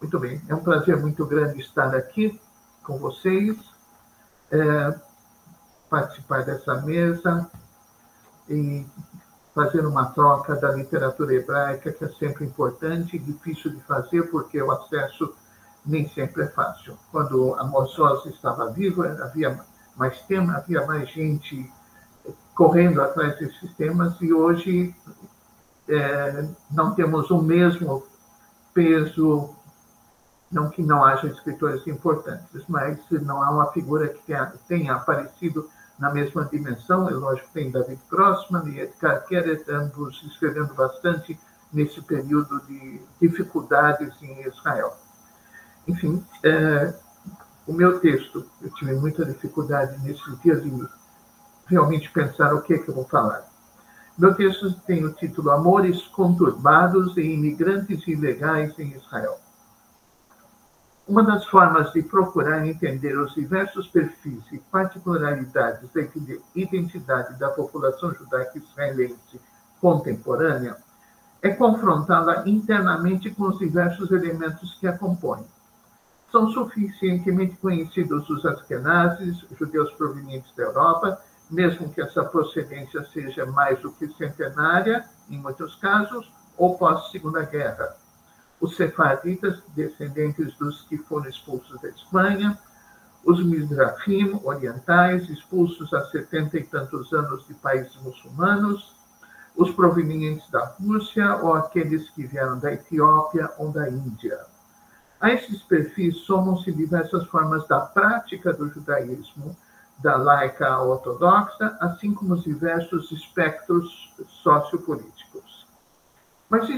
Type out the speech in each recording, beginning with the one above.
Muito bem, é um prazer muito grande estar aqui com vocês, participar dessa mesa e fazer uma troca da literatura hebraica, que é sempre importante e difícil de fazer, porque o acesso nem sempre é fácil. Quando Amos Oz estava vivo, havia mais tema, havia mais gente correndo atrás desses temas, e hoje não temos o mesmo peso. Não que não haja escritores importantes, mas não há uma figura que tenha aparecido na mesma dimensão. É lógico que tem David Grossman e Edgar Keret, ambos escrevendo bastante nesse período de dificuldades em Israel. Enfim, o meu texto, eu tive muita dificuldade nesses dias de realmente pensar o que eu vou falar. Meu texto tem o título Amores Conturbados e Imigrantes Ilegais em Israel. Uma das formas de procurar entender os diversos perfis e particularidades da identidade da população judaica israelense contemporânea é confrontá-la internamente com os diversos elementos que a compõem. São suficientemente conhecidos os askenazes, judeus provenientes da Europa, mesmo que essa procedência seja mais do que centenária, em muitos casos, ou pós-Segunda Guerra. Os sefaditas, descendentes dos que foram expulsos da Espanha, os mizrahim, orientais, expulsos há 70 e tantos anos de países muçulmanos, os provenientes da Rússia ou aqueles que vieram da Etiópia ou da Índia. A esses perfis somam-se diversas formas da prática do judaísmo, da laica ortodoxa, assim como os diversos espectros sociopolíticos. Mas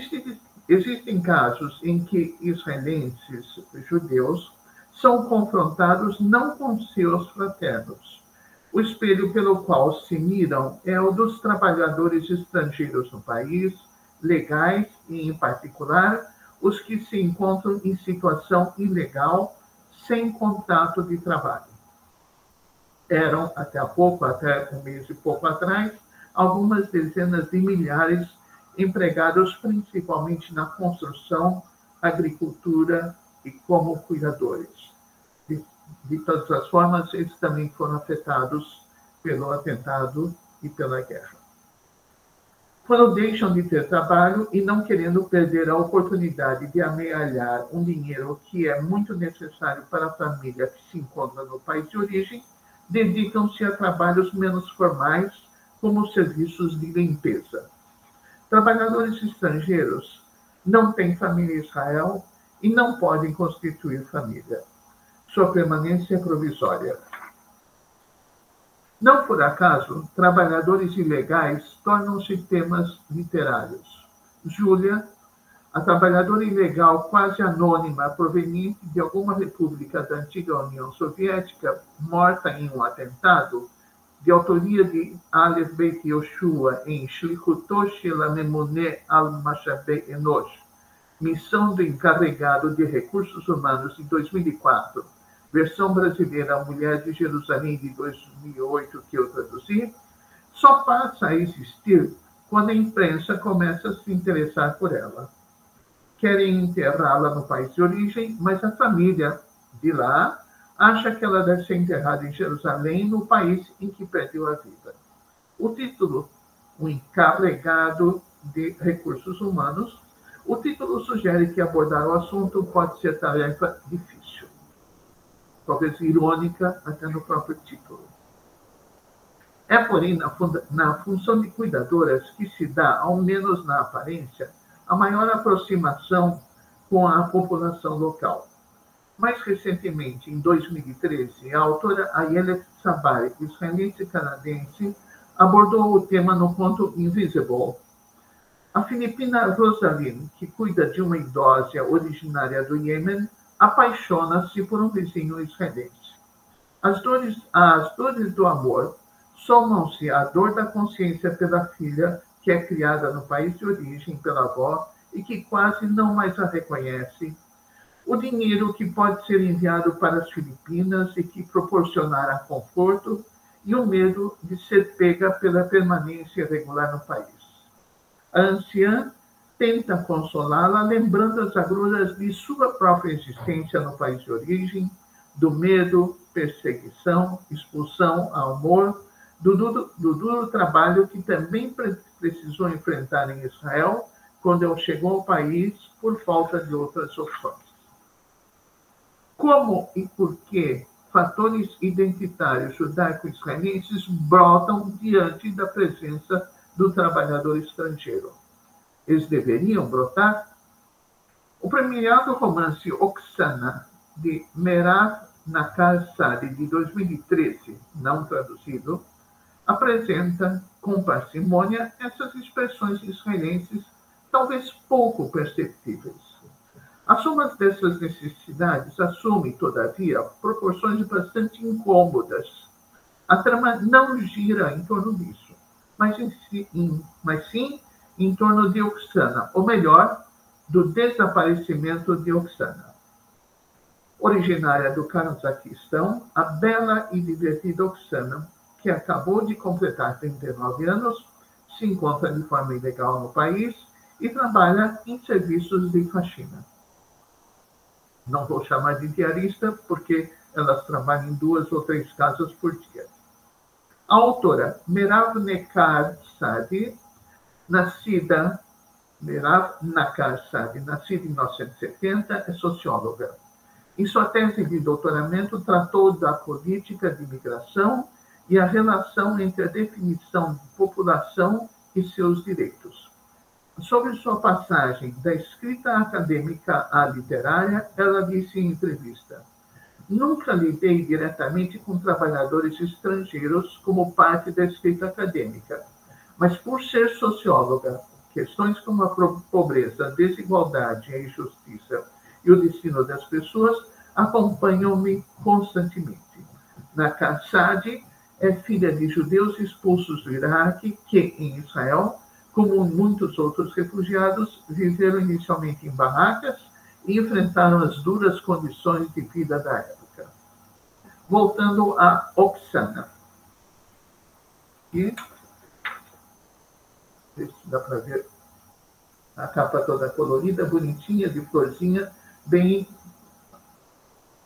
existem casos em que israelenses judeus são confrontados não com seus fraternos. O espelho pelo qual se miram é o dos trabalhadores estrangeiros no país, legais e, em particular, os que se encontram em situação ilegal, sem contato de trabalho. Eram, até um mês e pouco atrás, algumas dezenas de milhares empregados principalmente na construção, agricultura e como cuidadores. De todas as formas, eles também foram afetados pelo atentado e pela guerra. Quando deixam de ter trabalho e não querendo perder a oportunidade de amealhar um dinheiro que é muito necessário para a família que se encontra no país de origem, dedicam-se a trabalhos menos formais, como serviços de limpeza. Trabalhadores estrangeiros não têm família em Israel e não podem constituir família. Sua permanência é provisória. Não por acaso, trabalhadores ilegais tornam-se temas literários. Júlia, a trabalhadora ilegal quase anônima proveniente de alguma república da antiga União Soviética, morta em um atentado, de autoria de Aleph Beit Yoshua em Shlichuto shel HaMemuneh al Mashabe Enosh, Missão do Encarregado de Recursos Humanos de 2004, versão brasileira Mulher de Jerusalém de 2008, que eu traduzi, só passa a existir quando a imprensa começa a se interessar por ela. Querem enterrá-la no país de origem, mas a família de lá acha que ela deve ser enterrada em Jerusalém, no país em que perdeu a vida. O título, O Encarregado de Recursos Humanos, o título sugere que abordar o assunto pode ser tarefa difícil, talvez irônica até no próprio título. É, porém, na função de cuidadoras que se dá, ao menos na aparência, a maior aproximação com a população local. Mais recentemente, em 2013, a autora Ayelet Sabari, israelense canadense, abordou o tema no conto Invisible. A filipina Rosalind, que cuida de uma idosa originária do Iêmen, apaixona-se por um vizinho israelense. As dores do amor somam-se à dor da consciência pela filha, que é criada no país de origem pela avó e que quase não mais a reconhece, o dinheiro que pode ser enviado para as Filipinas e que proporcionará conforto, e o medo de ser pega pela permanência irregular no país. A anciã tenta consolá-la, lembrando as agruras de sua própria existência no país de origem, do medo, perseguição, expulsão, amor, do duro trabalho que também precisou enfrentar em Israel quando ele chegou ao país por falta de outras opções. Como e por que fatores identitários judaico-israelenses brotam diante da presença do trabalhador estrangeiro? Eles deveriam brotar? O premiado romance Oksana, de Merav Nakar Sadi, de 2013, não traduzido, apresenta com parcimônia essas expressões israelenses talvez pouco perceptíveis. A soma dessas necessidades assume, todavia, proporções bastante incômodas. A trama não gira em torno disso, mas sim em torno de Oksana, ou melhor, do desaparecimento de Oksana. Originária do Cazaquistão, a bela e divertida Oksana, que acabou de completar 39 anos, se encontra de forma ilegal no país e trabalha em serviços de faxina. Não vou chamar de diarista, porque elas trabalham em 2 ou 3 casas por dia. A autora Merav Nakar Sadi, nascida em 1970, é socióloga. Em sua tese de doutoramento, tratou da política de imigração e a relação entre a definição de população e seus direitos. Sobre sua passagem da escrita acadêmica à literária, ela disse em entrevista: "Nunca lidei diretamente com trabalhadores estrangeiros como parte da escrita acadêmica, mas por ser socióloga, questões como a pobreza, a desigualdade, a injustiça e o destino das pessoas acompanham-me constantemente." Nakar Sadi é filha de judeus expulsos do Iraque que, em Israel, como muitos outros refugiados, viveram inicialmente em barracas e enfrentaram as duras condições de vida da época. Voltando a Oksana. E dá para ver a capa toda colorida, bonitinha, de florzinha, bem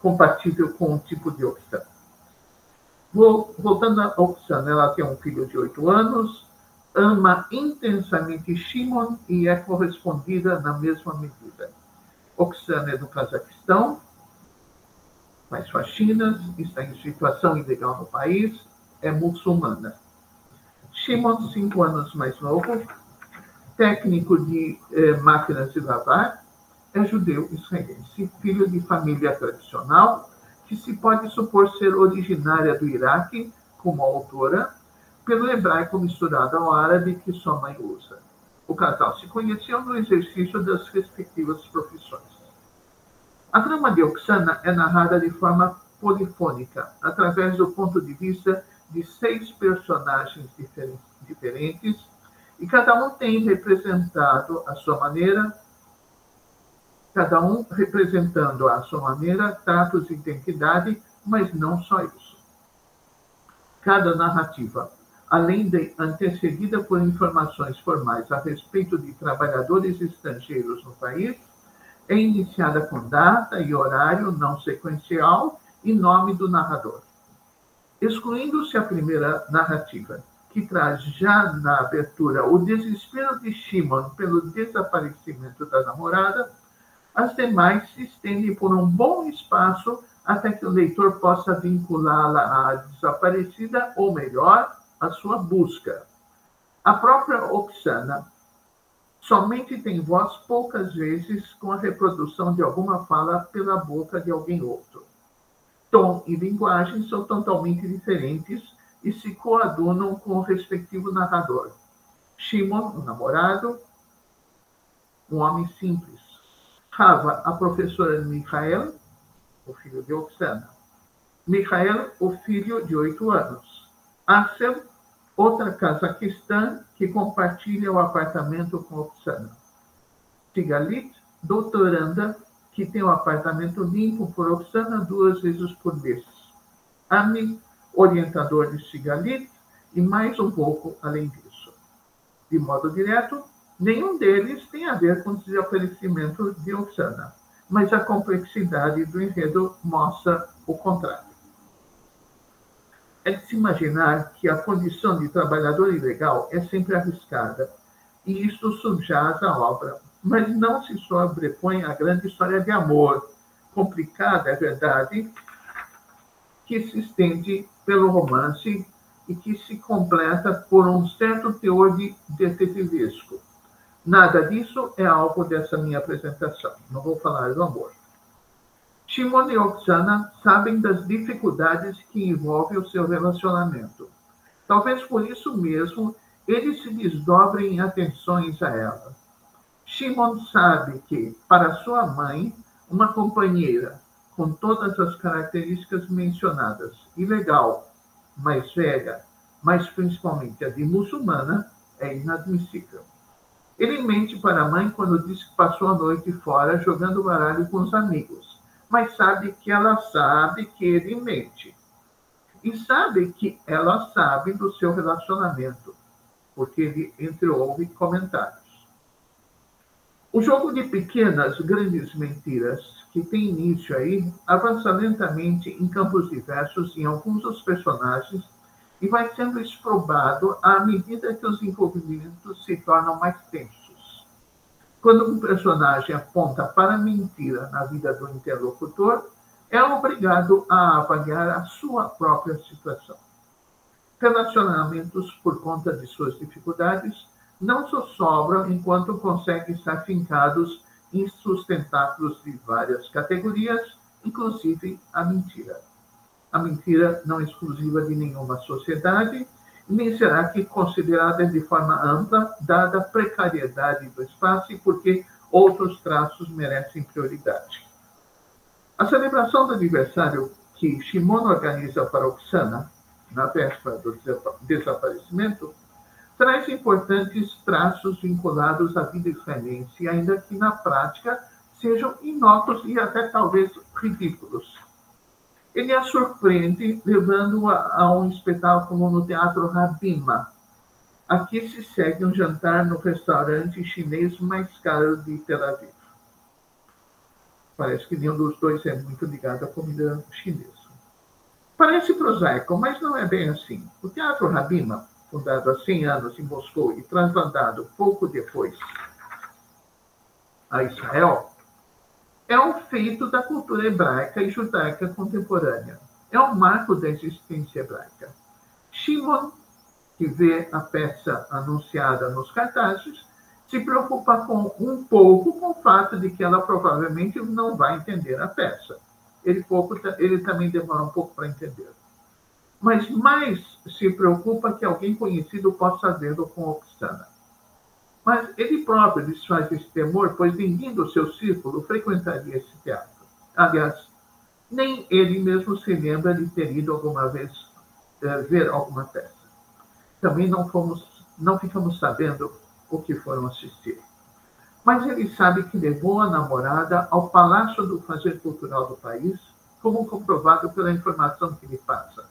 compatível com o tipo de Oksana. Voltando a Oksana, ela tem um filho de 8 anos, ama intensamente Shimon e é correspondida na mesma medida. Oksana é do Cazaquistão, faz faxinas, está em situação ilegal no país, é muçulmana. Shimon, 5 anos mais novo, técnico de máquinas de lavar, é judeu israelense, filho de família tradicional, que se pode supor ser originária do Iraque, como autora, pelo hebraico misturado ao árabe que sua mãe usa. O casal se conheceu no exercício das respectivas profissões. A trama de Oksana é narrada de forma polifônica, através do ponto de vista de 6 personagens diferentes, e cada um tem representado a sua maneira, traços de identidade, mas não só isso. Cada narrativa, além de antecedida por informações formais a respeito de trabalhadores estrangeiros no país, é iniciada com data e horário não sequencial e nome do narrador. Excluindo-se a primeira narrativa, que traz já na abertura o desespero de Shimon pelo desaparecimento da namorada, as demais se estendem por um bom espaço até que o leitor possa vinculá-la à desaparecida, ou melhor, à sua busca. A própria Oksana somente tem voz poucas vezes com a reprodução de alguma fala pela boca de alguém outro. Tom e linguagem são totalmente diferentes e se coadunam com o respectivo narrador. Shimon, o namorado, um homem simples. Hava, a professora de Michael, o filho de Oksana. Michael, o filho de 8 anos. Axel, outra cazaquistã que compartilha o apartamento com Oksana. Sigalit, doutoranda, que tem o apartamento limpo por Oksana 2 vezes por mês. Ami, orientador de Sigalit, e mais um pouco além disso. De modo direto, Nenhum deles tem a ver com o desaparecimento de Oksana, mas a complexidade do enredo mostra o contrário. É de se imaginar que a condição de trabalhador ilegal é sempre arriscada, e isto subjaz à obra, mas não se sobrepõe à grande história de amor, complicada, é verdade, que se estende pelo romance e que se completa por um certo teor de detetivesco. Nada disso é alvo dessa minha apresentação. Não vou falar do amor. Shimon e Oksana sabem das dificuldades que envolvem o seu relacionamento. Talvez por isso mesmo eles se desdobrem em atenções a ela. Shimon sabe que, para sua mãe, uma companheira com todas as características mencionadas, ilegal, mais velha, mas principalmente a de muçulmana, é inadmissível. Ele mente para a mãe quando diz que passou a noite fora jogando baralho com os amigos, mas sabe que ela sabe que ele mente. E sabe que ela sabe do seu relacionamento, porque ele entreouve comentários. O jogo de pequenas, grandes mentiras, que tem início aí, avança lentamente em campos diversos em alguns dos personagens e vai sendo exprobado à medida que os envolvimentos se tornam mais tensos. Quando um personagem aponta para a mentira na vida do interlocutor, é obrigado a avaliar a sua própria situação. Relacionamentos, por conta de suas dificuldades, não só sobram enquanto conseguem estar fincados em sustentáculos de várias categorias, inclusive a mentira. A mentira não é exclusiva de nenhuma sociedade, nem será que considerada de forma ampla, dada a precariedade do espaço e porque outros traços merecem prioridade. A celebração do aniversário que Shimon organiza para Oksana, na véspera do desaparecimento, traz importantes traços vinculados à vida israelense, ainda que na prática sejam inócuos e até talvez ridículos. Ele a surpreende levando-a a um espetáculo no Teatro Rabima. Aqui se segue um jantar no restaurante chinês mais caro de Tel Aviv. Parece que nenhum dos dois é muito ligado à comida chinesa. Parece prosaico, mas não é bem assim. O Teatro Rabima, fundado há 100 anos em Moscou e transladado pouco depois a Israel, é um feito da cultura hebraica e judaica contemporânea. É um marco da existência hebraica. Shimon, que vê a peça anunciada nos cartazes, se preocupa um pouco com o fato de que ela provavelmente não vai entender a peça. Ele também demora um pouco para entender. Mas mais se preocupa que alguém conhecido possa vê-lo com Oksana. Mas ele próprio desfaz esse temor, pois ninguém do seu círculo frequentaria esse teatro. Aliás, nem ele mesmo se lembra de ter ido alguma vez ver alguma peça. Também não ficamos sabendo o que foram assistir. Mas ele sabe que levou a namorada ao Palácio do Fazer Cultural do país, como comprovado pela informação que lhe passa.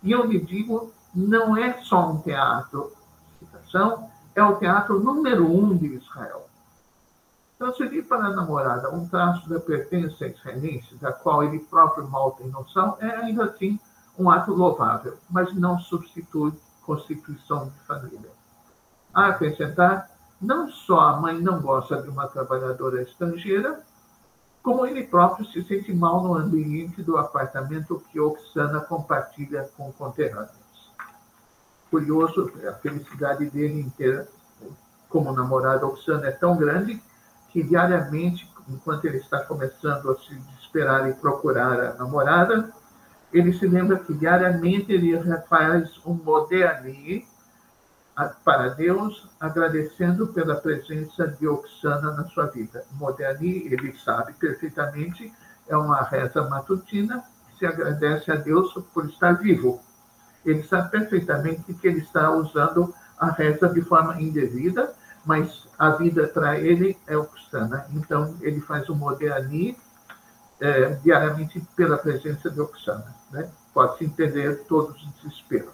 E eu lhe digo, não é só um teatro, citação, é o teatro número 1 de Israel. Transferir para a namorada um traço da pertença israelense, da qual ele próprio mal tem noção, é ainda assim um ato louvável, mas não substitui constituição de família. A acrescentar, não só a mãe não gosta de uma trabalhadora estrangeira, como ele próprio se sente mal no ambiente do apartamento que Oksana compartilha com conterrâneos. Curioso, a felicidade dele em ter como namorada Oksana é tão grande que diariamente, enquanto ele está começando a se desesperar e procurar a namorada, ele se lembra que diariamente ele faz um modéani para Deus, agradecendo pela presença de Oksana na sua vida. Modéani, ele sabe perfeitamente, é uma reza matutina que se agradece a Deus por estar vivo. Ele sabe perfeitamente que ele está usando a reza de forma indevida, mas a vida para ele é Oksana. Então, ele faz o modéani diariamente pela presença de Oksana. Né? Pode-se entender todo o desespero.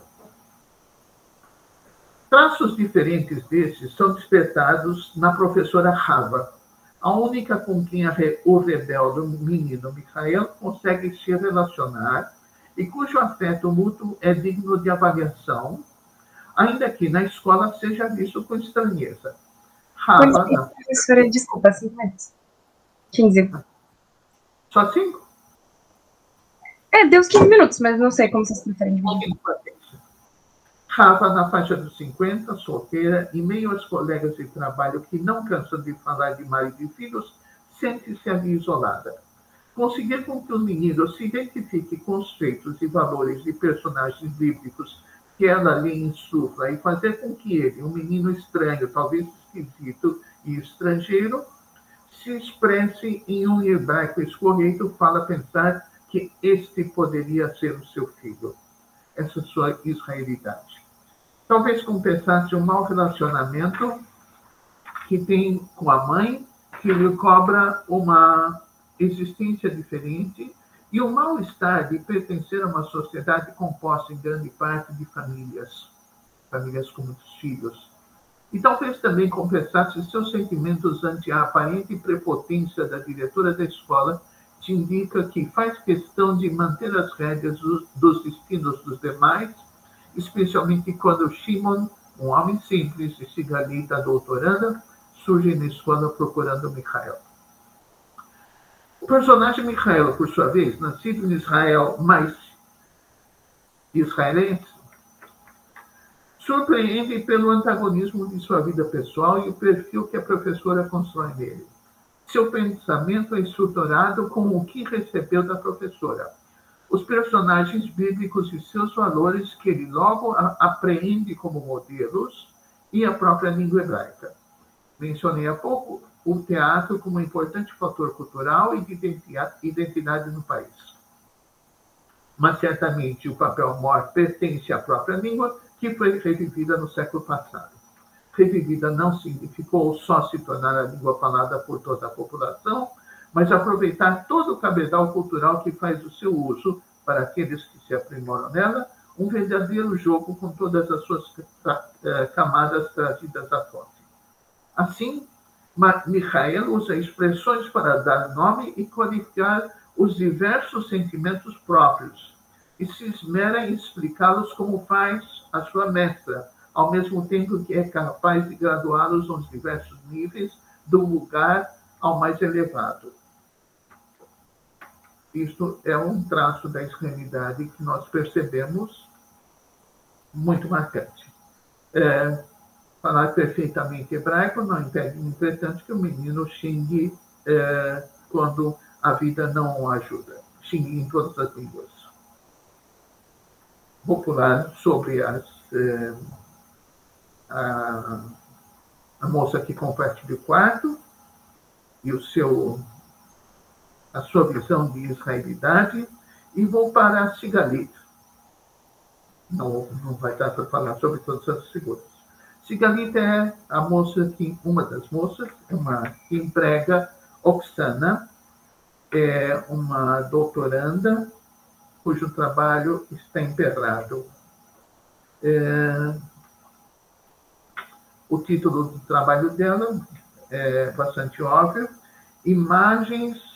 Traços diferentes desses são despertados na professora Hava, a única com quem o rebelde menino Mikhail consegue se relacionar e cujo afeto mútuo é digno de avaliação, ainda que na escola seja visto com estranheza. Hava... Professora, desculpa, 5 minutos. 15. Só 5? Deu os 15 minutos, mas não sei como vocês preferem dividir. Hava, na faixa dos 50, solteira, em meio aos colegas de trabalho que não cansam de falar de marido e filhos, sente-se ali isolada. Conseguir com que o menino se identifique com os feitos e valores de personagens bíblicos que ela lhe insufla e fazer com que ele, um menino estranho, talvez esquisito e estrangeiro, se expresse em um hebraico escorreito, fala pensar que este poderia ser o seu filho. Essa sua israelidade. Talvez compensasse um mau relacionamento que tem com a mãe, que lhe cobra uma existência diferente, e o mal-estar de pertencer a uma sociedade composta em grande parte de famílias com muitos filhos. E talvez também compensasse seus sentimentos ante a aparente prepotência da diretora da escola, que indica que faz questão de manter as rédeas dos destinos dos demais, especialmente quando Shimon, um homem simples e Sigalita, doutoranda, surge na escola procurando Mikhail. O personagem Mikhail, por sua vez, nascido em Israel, mas israelense, surpreende pelo antagonismo de sua vida pessoal e o perfil que a professora constrói nele. Seu pensamento é estruturado com o que recebeu da professora, os personagens bíblicos e seus valores que ele logo apreende como modelos e a própria língua hebraica. Mencionei há pouco o teatro como um importante fator cultural e de identidade no país. Mas, certamente, o papel mor pertence à própria língua, que foi revivida no século passado. Revivida não significou só se tornar a língua falada por toda a população, mas aproveitar todo o cabedal cultural que faz o seu uso, para aqueles que se aprimoram nela, um verdadeiro jogo com todas as suas camadas trazidas à fonte. Assim, Mikhail usa expressões para dar nome e qualificar os diversos sentimentos próprios, e se esmera em explicá-los como faz a sua mestra, ao mesmo tempo que é capaz de graduá-los aos diversos níveis, do vulgar ao mais elevado. Isto é um traço da israelidade que nós percebemos muito marcante. Falar perfeitamente hebraico não impede, entretanto, que o menino xingue quando a vida não o ajuda. Xingue em todas as línguas. Vou pular sobre a moça que compartilha o quarto e a sua visão de israelidade, e vou para a Sigalit. Não vai dar para falar sobre todas as figuras. Sigalit é uma das moças, que emprega Oksana, é uma doutoranda cujo trabalho está emperrado. O título do trabalho dela é bastante óbvio: Imagens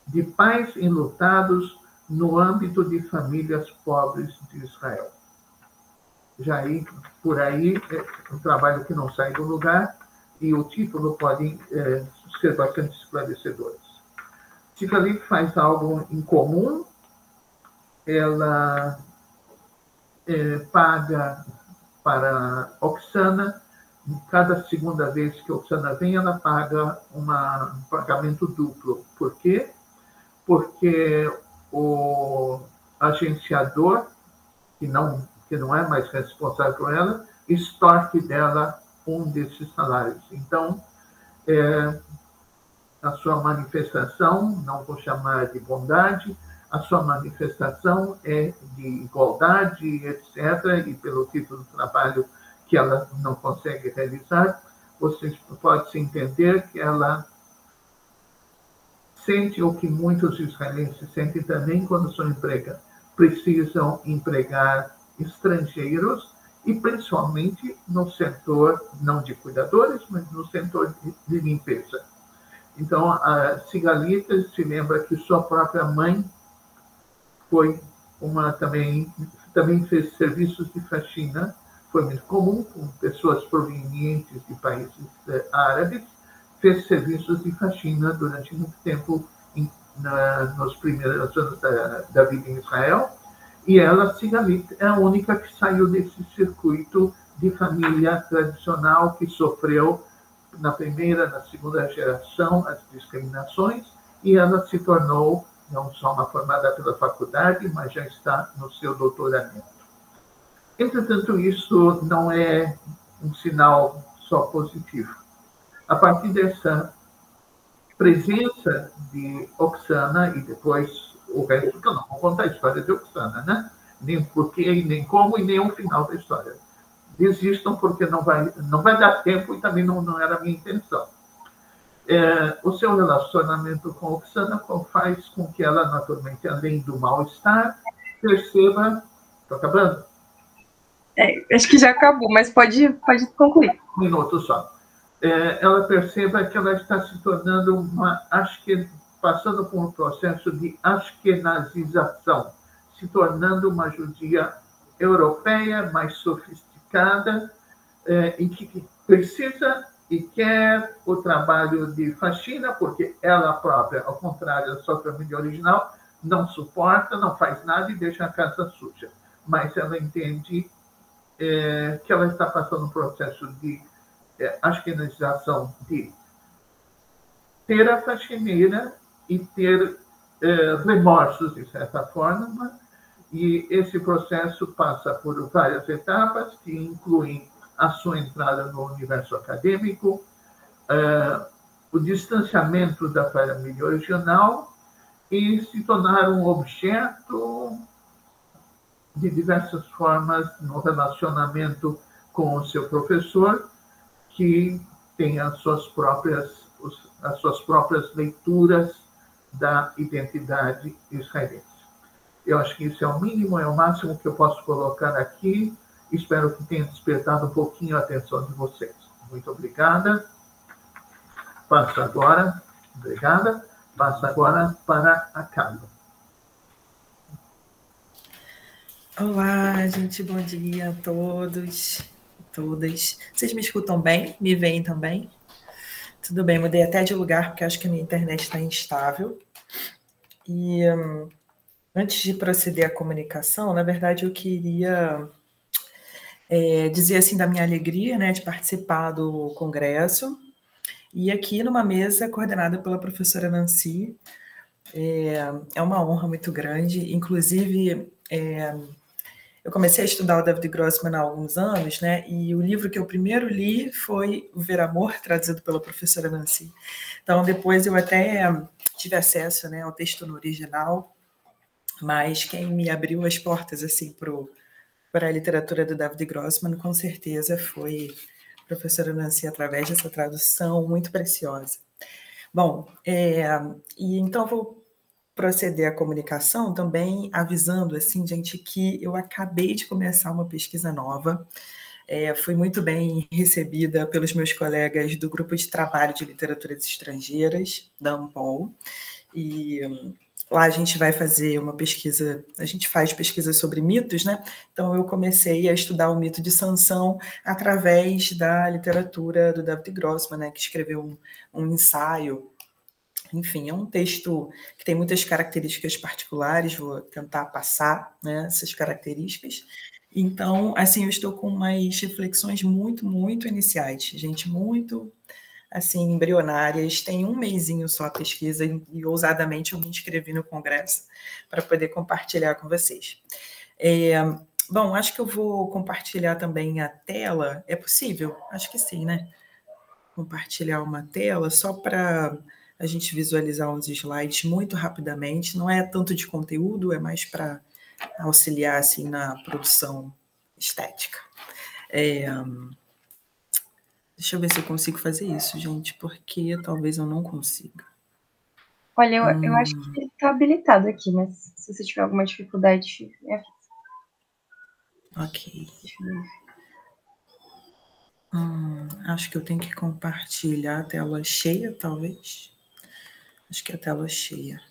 de pais enlutados no âmbito de famílias pobres de Israel. Já aí, por aí, é um trabalho que não sai do lugar, e o título pode ser bastante esclarecedor. Sigalit faz algo em comum. Ela paga para Oksana, cada segunda vez que Oksana vem, ela paga um pagamento duplo. Por quê? Porque o agenciador, que não é mais responsável por ela, extorque dela um desses salários. Então, a sua manifestação, não vou chamar de bondade, a sua manifestação é de igualdade, etc., e pelo título do trabalho que ela não consegue realizar, vocês podem entender que ela sente o que muitos israelenses sentem também quando precisam empregar estrangeiros e principalmente no setor, não de cuidadores, mas no setor de limpeza. Então, a Cigalita se lembra que sua própria mãe foi também fez serviços de faxina, foi muito comum, com pessoas provenientes de países árabes, fez serviços de faxina durante muito tempo nos primeiros anos da vida em Israel, e ela, Cigalit, é a única que saiu desse circuito de família tradicional que sofreu na primeira, na segunda geração as discriminações, e ela se tornou não só uma formada pela faculdade, mas já está no seu doutoramento. Entretanto, isso não é um sinal só positivo. A partir dessa presença de Oksana, e depois o resto, que eu não vou contar a história de Oksana, né? Nem porquê, nem como, e nem o final da história. Desistam, porque não vai dar tempo, e também não era a minha intenção. O seu relacionamento com Oksana faz com que ela, naturalmente, além do mal-estar, perceba... Estou acabando? Acho que já acabou, mas pode concluir. Um minuto só. Ela perceba que ela está se tornando passando por um processo de ashkenazização, se tornando uma judia europeia, mais sofisticada, e que precisa e quer o trabalho de faxina, porque ela própria, ao contrário da sua família original, não suporta, não faz nada e deixa a casa suja. Mas ela entende que ela está passando um processo de ashkenazização, de ter a faxineira e ter remorsos, de certa forma, e esse processo passa por várias etapas, que incluem a sua entrada no universo acadêmico, o distanciamento da família original e se tornar um objeto de diversas formas no relacionamento com o seu professor, que tem as suas próprias leituras da identidade israelense. Eu acho que isso é o mínimo, é o máximo que eu posso colocar aqui. Espero que tenha despertado um pouquinho a atenção de vocês. Muito obrigada. Passo agora para a Carla. Olá, gente, bom dia a todos, todas. Vocês me escutam bem? Me veem também? Tudo bem, mudei até de lugar, porque acho que a minha internet está instável. E antes de proceder à comunicação, na verdade, eu queria dizer assim da minha alegria, né, de participar do congresso, e aqui numa mesa coordenada pela professora Nancy. É uma honra muito grande, inclusive... Eu comecei a estudar o David Grossman há alguns anos, né? E o livro que eu primeiro li foi O Ver Amor, traduzido pela professora Nancy. Então, depois eu até tive acesso, né, ao texto no original, mas quem me abriu as portas assim para a literatura do David Grossman, com certeza, foi a professora Nancy, através dessa tradução muito preciosa. Bom, e então eu vou proceder à comunicação também avisando, assim, gente, que eu acabei de começar uma pesquisa nova. Fui muito bem recebida pelos meus colegas do Grupo de Trabalho de Literaturas Estrangeiras, da Ampol, e lá a gente vai fazer uma pesquisa, a gente faz pesquisa sobre mitos, né? Então eu comecei a estudar o mito de Sansão através da literatura do David Grossman, né, que escreveu um ensaio. Enfim, é um texto que tem muitas características particulares, vou tentar passar, né, essas características. Então, assim, eu estou com umas reflexões muito, muito iniciais, gente, muito, assim, embrionárias. Tem um mesinho só a pesquisa e ousadamente eu me inscrevi no congresso para poder compartilhar com vocês. Bom, acho que eu vou compartilhar também a tela. É possível? Acho que sim, né? Compartilhar uma tela só para a gente visualizar uns slides muito rapidamente. Não é tanto de conteúdo, é mais para auxiliar assim, na produção estética. Deixa eu ver se eu consigo fazer isso, gente, porque talvez eu não consiga. Olha, eu acho que ele está habilitado aqui, mas se você tiver alguma dificuldade, Ok. Deixa eu ver. Acho que eu tenho que compartilhar a tela cheia, talvez. Acho que é a tela cheia.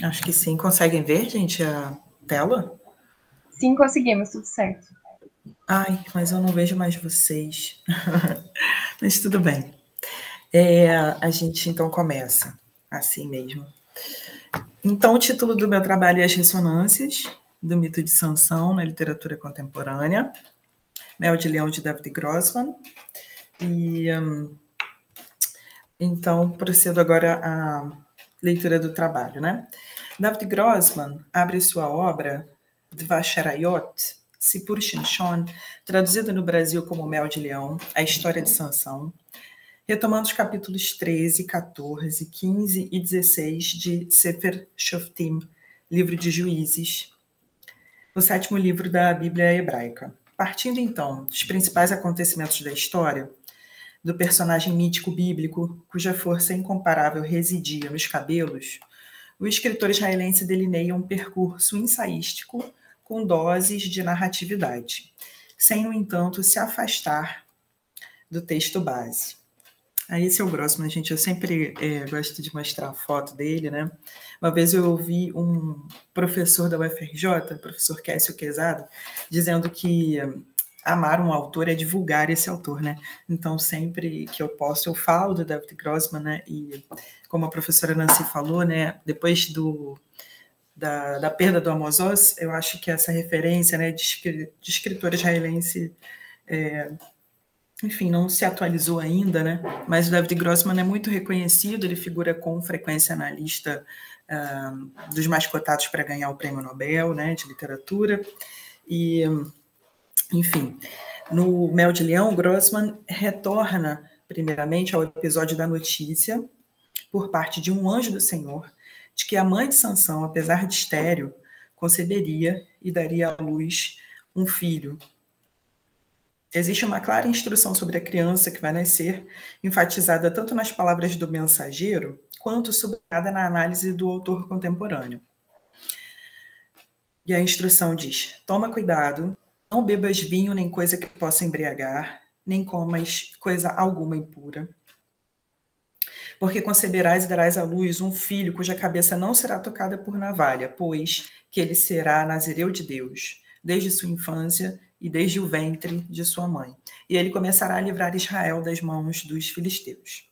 Acho que sim. Conseguem ver, gente, a tela? Sim, conseguimos, tudo certo. Ai, mas eu não vejo mais vocês. Mas tudo bem. A gente então começa assim mesmo. Então, o título do meu trabalho é As Ressonâncias do Mito de Sansão na Literatura Contemporânea, Mel de Leão de David Grossman. E então procedo agora à leitura do trabalho, né? David Grossman abre sua obra Dvasharayot, Sipur Shinshon, traduzida no Brasil como Mel de Leão, a história de Sansão, retomando os capítulos 13, 14, 15 e 16 de Sefer Shoftim, livro de Juízes, o 7º livro da Bíblia hebraica. Partindo, então, dos principais acontecimentos da história, do personagem mítico bíblico, cuja força incomparável residia nos cabelos, o escritor israelense delineia um percurso ensaístico com doses de narratividade, sem, no entanto, se afastar do texto base. Esse é o Grossman, gente. Eu sempre gosto de mostrar a foto dele, né? Uma vez eu ouvi um professor da UFRJ, professor Cássio Quezada, dizendo que amar um autor é divulgar esse autor, né? Então, sempre que eu posso, eu falo do David Grossman, né? E como a professora Nancy falou, né? Depois da perda do Amos Oz, eu acho que essa referência, né, de escritor israelense enfim, não se atualizou ainda, né? Mas o David Grossman é muito reconhecido, ele figura com frequência na lista dos mais cotados para ganhar o Prêmio Nobel, né, de literatura. E, enfim, no Mel de Leão, Grossman retorna, primeiramente, ao episódio da notícia, por parte de um anjo do Senhor, de que a mãe de Sansão, apesar de estéril, conceberia e daria à luz um filho. Existe uma clara instrução sobre a criança que vai nascer, enfatizada tanto nas palavras do mensageiro, quanto sublinhada na análise do autor contemporâneo. E a instrução diz: toma cuidado, não bebas vinho nem coisa que possa embriagar, nem comas coisa alguma impura. Porque conceberás e darás à luz um filho cuja cabeça não será tocada por navalha, pois que ele será nazireu de Deus, desde sua infância e desde o ventre de sua mãe. E ele começará a livrar Israel das mãos dos filisteus.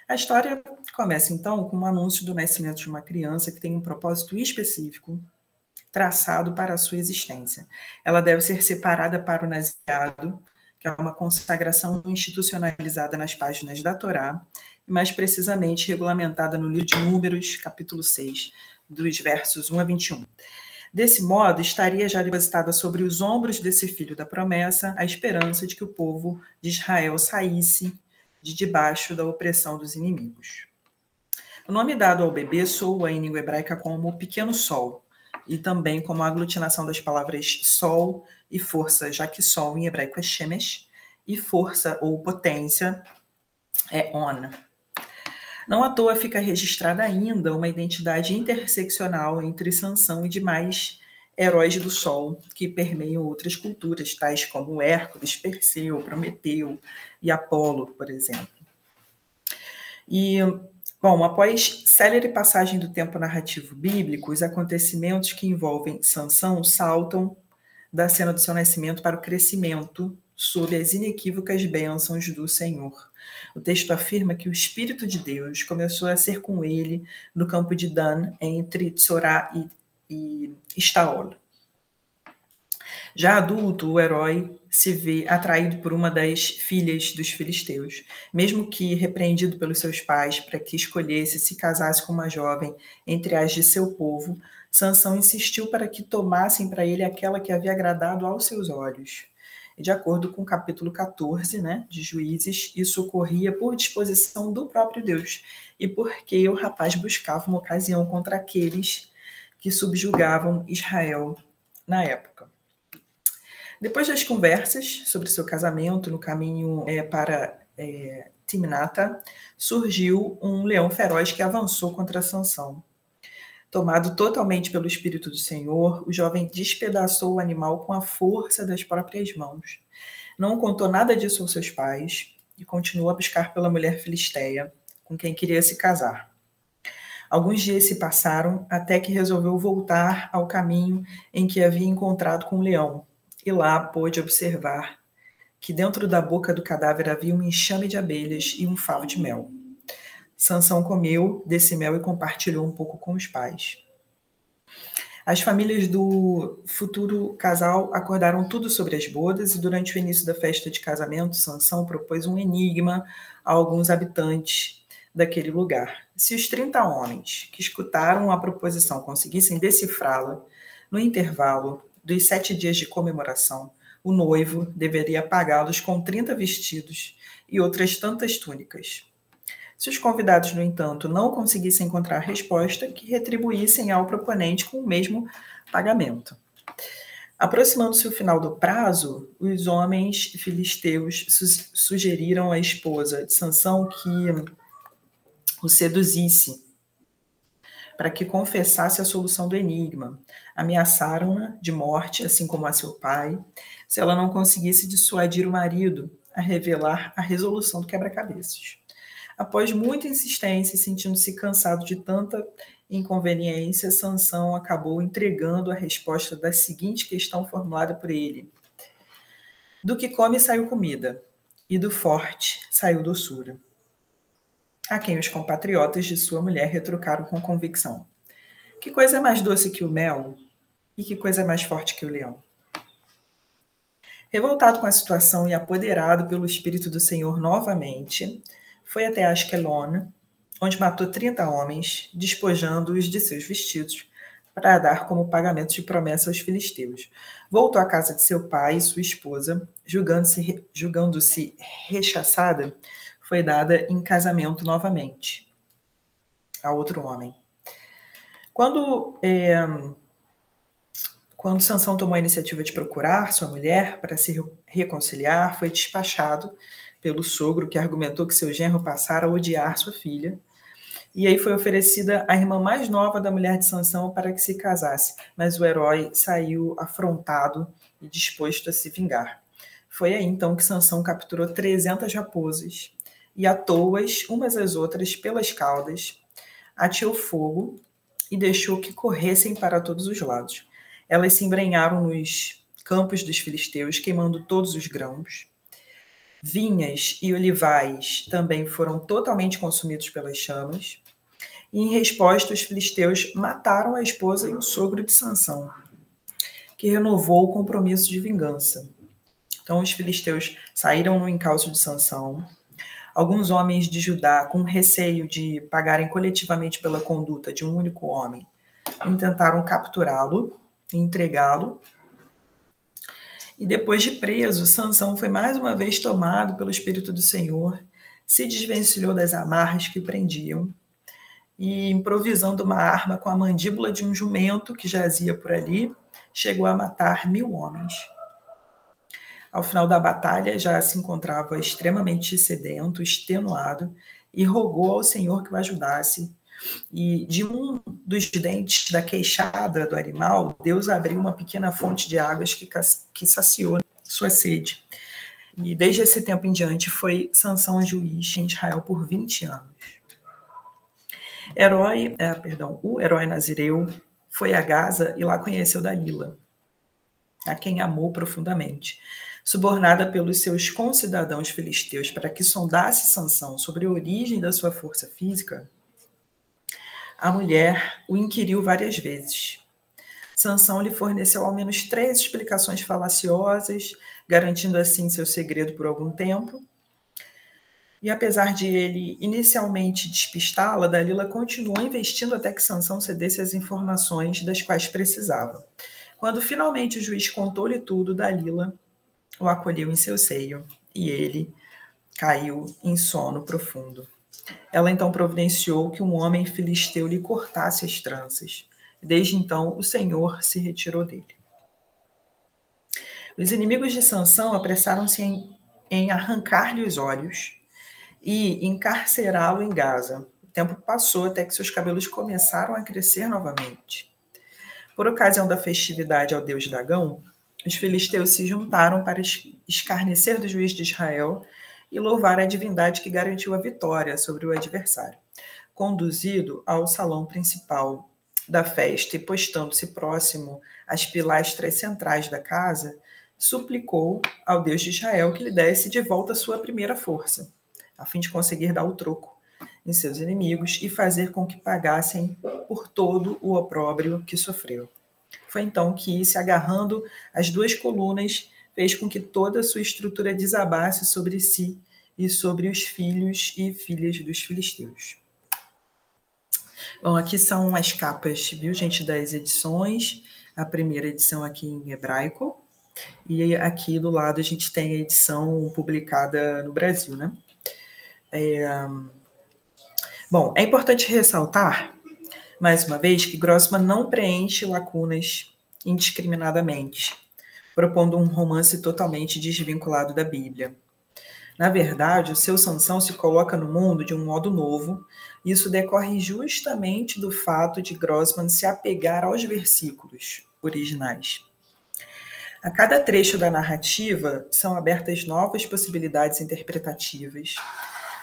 A história começa, então, com um anúncio do nascimento de uma criança que tem um propósito específico, traçado para a sua existência. Ela deve ser separada para o nazireado, que é uma consagração institucionalizada nas páginas da Torá, e mais precisamente regulamentada no livro de Números, capítulo 6, dos versos 1 a 21. Desse modo, estaria já depositada sobre os ombros desse filho da promessa a esperança de que o povo de Israel saísse de debaixo da opressão dos inimigos. O nome dado ao bebê soa em língua hebraica como pequeno sol, e também como a aglutinação das palavras sol e força, já que sol em hebraico é shemesh, e força ou potência é on. Não à toa fica registrada ainda uma identidade interseccional entre Sansão e demais heróis do sol que permeiam outras culturas, tais como Hércules, Perseu, Prometeu e Apolo, por exemplo. E, bom, após célere passagem do tempo narrativo bíblico, os acontecimentos que envolvem Sansão saltam da cena do seu nascimento para o crescimento sob as inequívocas bênçãos do Senhor. O texto afirma que o Espírito de Deus começou a ser com ele no campo de Dan, entre Tzorá e Estaol. Já adulto, o herói se vê atraído por uma das filhas dos filisteus. Mesmo que repreendido pelos seus pais para que escolhesse se casasse com uma jovem entre as de seu povo, Sansão insistiu para que tomassem para ele aquela que havia agradado aos seus olhos. E de acordo com o capítulo 14, né, de Juízes, isso ocorria por disposição do próprio Deus e porque o rapaz buscava uma ocasião contra aqueles que subjugavam Israel na época. Depois das conversas sobre seu casamento no caminho para Timnata, surgiu um leão feroz que avançou contra Sansão. Tomado totalmente pelo Espírito do Senhor, o jovem despedaçou o animal com a força das próprias mãos. Não contou nada disso aos seus pais e continuou a buscar pela mulher filisteia, com quem queria se casar. Alguns dias se passaram até que resolveu voltar ao caminho em que havia encontrado com o leão, e lá pôde observar que dentro da boca do cadáver havia um enxame de abelhas e um favo de mel. Sansão comeu desse mel e compartilhou um pouco com os pais. As famílias do futuro casal acordaram tudo sobre as bodas e durante o início da festa de casamento, Sansão propôs um enigma a alguns habitantes daquele lugar. Se os 30 homens que escutaram a proposição conseguissem decifrá-la, no intervalo dos 7 dias de comemoração, o noivo deveria pagá-los com 30 vestidos e outras tantas túnicas. Se os convidados, no entanto, não conseguissem encontrar resposta, que retribuíssem ao proponente com o mesmo pagamento. Aproximando-se o final do prazo, os homens filisteus sugeriram à esposa de Sansão que o seduzisse para que confessasse a solução do enigma. Ameaçaram-na de morte, assim como a seu pai, se ela não conseguisse dissuadir o marido a revelar a resolução do quebra-cabeças. Após muita insistência e sentindo-se cansado de tanta inconveniência, Sansão acabou entregando a resposta da seguinte questão formulada por ele: do que come saiu comida, e do forte saiu doçura. A quem os compatriotas de sua mulher retrucaram com convicção: que coisa é mais doce que o mel? E que coisa é mais forte que o leão? Revoltado com a situação e apoderado pelo Espírito do Senhor novamente, foi até Asquelon, onde matou 30 homens, despojando-os de seus vestidos, para dar como pagamento de promessa aos filisteus. Voltou à casa de seu pai e sua esposa, julgando-se rechaçada, foi dada em casamento novamente a outro homem. Quando Sansão tomou a iniciativa de procurar sua mulher para se reconciliar, foi despachado pelo sogro, que argumentou que seu genro passara a odiar sua filha. E aí foi oferecida a irmã mais nova da mulher de Sansão para que se casasse, mas o herói saiu afrontado e disposto a se vingar. Foi aí então que Sansão capturou 300 raposas e atou-as umas às outras pelas caudas, ateou fogo e deixou que corressem para todos os lados. Elas se embrenharam nos campos dos filisteus, queimando todos os grãos. Vinhas e olivais também foram totalmente consumidos pelas chamas. E, em resposta, os filisteus mataram a esposa e o sogro de Sansão, que renovou o compromisso de vingança. Então, os filisteus saíram no encalço de Sansão. Alguns homens de Judá, com receio de pagarem coletivamente pela conduta de um único homem, intentaram capturá-lo e entregá-lo. E depois de preso, Sansão foi mais uma vez tomado pelo Espírito do Senhor, se desvencilhou das amarras que prendiam e, improvisando uma arma com a mandíbula de um jumento que jazia por ali, chegou a matar 1000 homens. Ao final da batalha, já se encontrava extremamente sedento, extenuado, e rogou ao Senhor que o ajudasse. E de um dos dentes da queixada do animal, Deus abriu uma pequena fonte de águas que saciou sua sede. E desde esse tempo em diante foi Sansão juiz em Israel por 20 anos. O herói nazireu foi a Gaza e lá conheceu Dalila, a quem amou profundamente. Subornada pelos seus concidadãos filisteus para que sondasse Sansão sobre a origem da sua força física, a mulher o inquiriu várias vezes. Sansão lhe forneceu ao menos 3 explicações falaciosas, garantindo assim seu segredo por algum tempo. E apesar de ele inicialmente despistá-la, Dalila continuou investindo até que Sansão cedesse as informações das quais precisava. Quando finalmente o juiz contou-lhe tudo, Dalila o acolheu em seu seio e ele caiu em sono profundo. Ela então providenciou que um homem filisteu lhe cortasse as tranças. Desde então, o Senhor se retirou dele. Os inimigos de Sansão apressaram-se em arrancar-lhe os olhos e encarcerá-lo em Gaza. O tempo passou até que seus cabelos começaram a crescer novamente. Por ocasião da festividade ao deus Dagão, os filisteus se juntaram para escarnecer do juiz de Israel e louvar a divindade que garantiu a vitória sobre o adversário. Conduzido ao salão principal da festa e postando-se próximo às pilastras centrais da casa, suplicou ao Deus de Israel que lhe desse de volta sua primeira força, a fim de conseguir dar o troco em seus inimigos e fazer com que pagassem por todo o opróbrio que sofreu. Foi então que, se agarrando às duas colunas, fez com que toda a sua estrutura desabasse sobre si e sobre os filhos e filhas dos filisteus. Bom, aqui são as capas, viu, gente, das edições. A primeira edição aqui em hebraico. E aqui do lado a gente tem a edição publicada no Brasil, né? Bom, é importante ressaltar, mais uma vez, que Grossman não preenche lacunas indiscriminadamente, propondo um romance totalmente desvinculado da Bíblia. Na verdade, o seu Sansão se coloca no mundo de um modo novo, e isso decorre justamente do fato de Grossman se apegar aos versículos originais. A cada trecho da narrativa são abertas novas possibilidades interpretativas,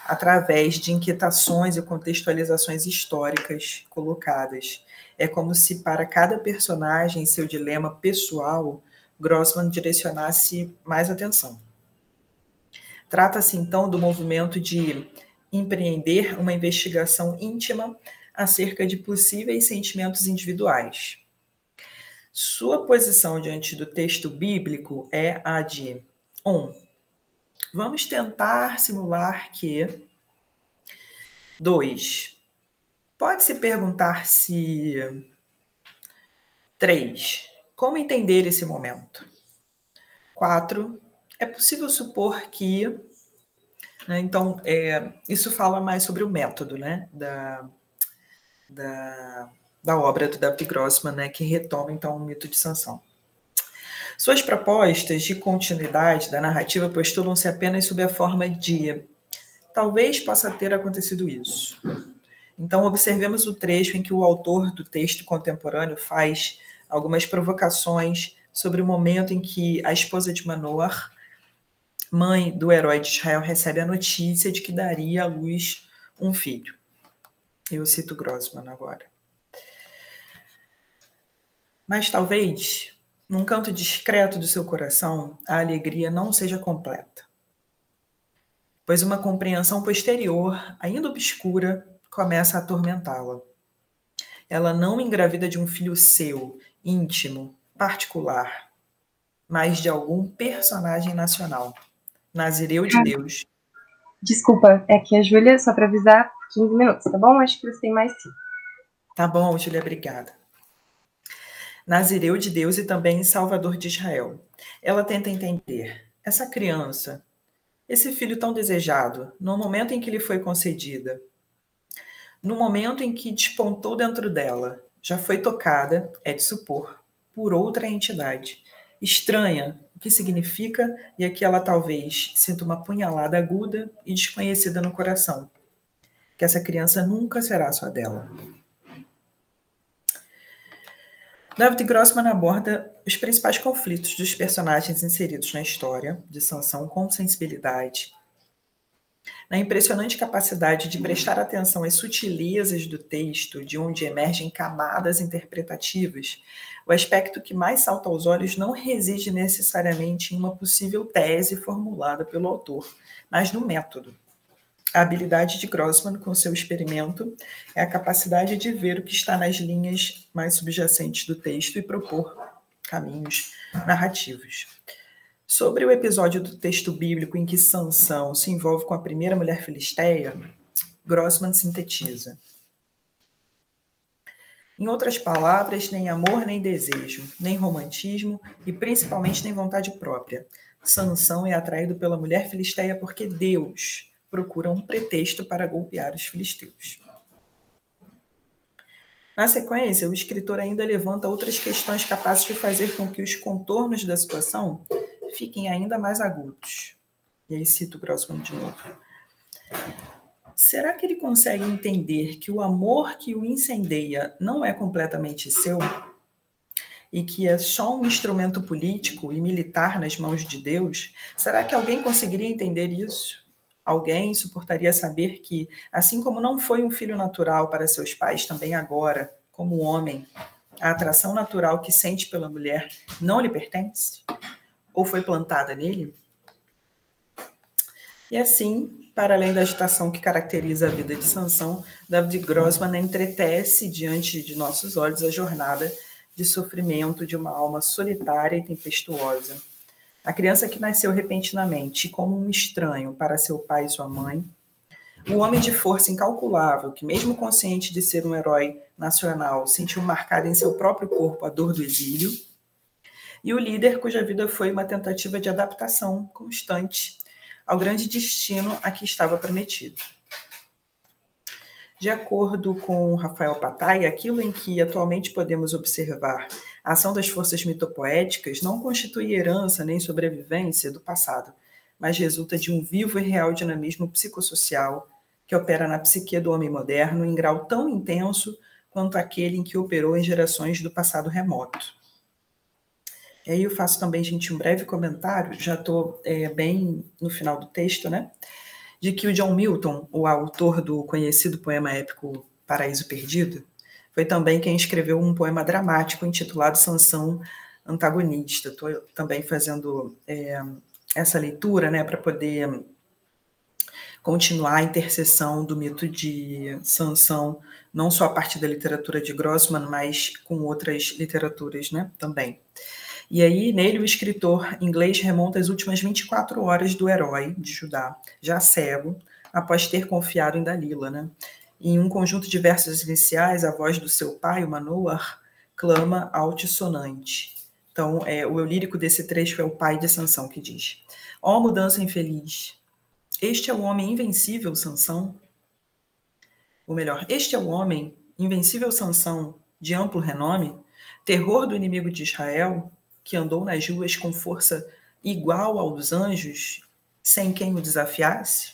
através de inquietações e contextualizações históricas colocadas. É como se para cada personagem, seu dilema pessoal, Grossman direcionasse mais atenção. Trata-se, então, do movimento de empreender uma investigação íntima acerca de possíveis sentimentos individuais. Sua posição diante do texto bíblico é a de 1. Vamos tentar simular que... 2. Pode-se perguntar se... 3. Como entender esse momento? 4. É possível supor que... Né, então, isso fala mais sobre o método, né, da obra do David Grossman, né, que retoma, então, o mito de Sansão. Suas propostas de continuidade da narrativa postulam-se apenas sob a forma de talvez possa ter acontecido isso. Então, observemos o trecho em que o autor do texto contemporâneo faz algumas provocações sobre o momento em que a esposa de Manoah, mãe do herói de Israel, recebe a notícia de que daria à luz um filho. Eu cito Grossman agora. Mas talvez, num canto discreto do seu coração, a alegria não seja completa, pois uma compreensão posterior, ainda obscura, começa a atormentá-la. Ela não engravida de um filho seu, íntimo, particular, mas de algum personagem nacional, Nazireu de Deus. Desculpa, é que a Júlia, só para avisar, 15 minutos, tá bom? Acho que você tem mais 5. Tá bom, Júlia, obrigada. Nazireu de Deus e também Salvador de Israel. Ela tenta entender essa criança, esse filho tão desejado, no momento em que lhe foi concedida, no momento em que despontou dentro dela, já foi tocada, é de supor, por outra entidade. Estranha, o que significa, e aqui ela talvez sinta uma punhalada aguda e desconhecida no coração, que essa criança nunca será só dela. David Grossman aborda os principais conflitos dos personagens inseridos na história de Sansão com sensibilidade, na impressionante capacidade de prestar atenção às sutilezas do texto, de onde emergem camadas interpretativas. O aspecto que mais salta aos olhos não reside necessariamente em uma possível tese formulada pelo autor, mas no método. A habilidade de Grossman com seu experimento é a capacidade de ver o que está nas linhas mais subjacentes do texto e propor caminhos narrativos. Sobre o episódio do texto bíblico em que Sansão se envolve com a primeira mulher filisteia, Grossman sintetiza. Em outras palavras, nem amor, nem desejo, nem romantismo e principalmente nem vontade própria. Sansão é atraído pela mulher filisteia porque Deus procura um pretexto para golpear os filisteus. Na sequência, o escritor ainda levanta outras questões capazes de fazer com que os contornos da situação fiquem ainda mais agudos. E aí cito Grossman de novo. Será que ele consegue entender que o amor que o incendeia não é completamente seu? E que é só um instrumento político e militar nas mãos de Deus? Será que alguém conseguiria entender isso? Alguém suportaria saber que, assim como não foi um filho natural para seus pais, também agora, como homem, a atração natural que sente pela mulher não lhe pertence? Ou foi plantada nele? E assim, para além da agitação que caracteriza a vida de Sansão, David Grossman entretece diante de nossos olhos a jornada de sofrimento de uma alma solitária e tempestuosa. A criança que nasceu repentinamente como um estranho para seu pai e sua mãe, o homem de força incalculável que, mesmo consciente de ser um herói nacional, sentiu marcada em seu próprio corpo a dor do exílio, e o líder cuja vida foi uma tentativa de adaptação constante ao grande destino a que estava prometido. De acordo com Rafael Patai, aquilo em que atualmente podemos observar a ação das forças mitopoéticas não constitui herança nem sobrevivência do passado, mas resulta de um vivo e real dinamismo psicossocial que opera na psique do homem moderno em grau tão intenso quanto aquele em que operou em gerações do passado remoto. E aí eu faço também, gente, um breve comentário, já estou bem no final do texto, né? De que o John Milton, o autor do conhecido poema épico Paraíso Perdido, foi também quem escreveu um poema dramático intitulado Sansão Antagonista. Estou também fazendo essa leitura, né, para poder continuar a interseção do mito de Sansão, não só a partir da literatura de Grossman, mas com outras literaturas, né, também. E aí, nele, o escritor inglês remonta as últimas 24 horas do herói de Judá, já cego, após ter confiado em Dalila, né? Em um conjunto de versos iniciais, a voz do seu pai, o Manoah, clama altissonante. Então, o eu lírico desse trecho é o pai de Sansão que diz: ó mudança infeliz, este é o homem invencível Sansão? Ou melhor, este é o homem invencível Sansão, de amplo renome, terror do inimigo de Israel, que andou nas ruas com força igual ao dos anjos, sem quem o desafiasse?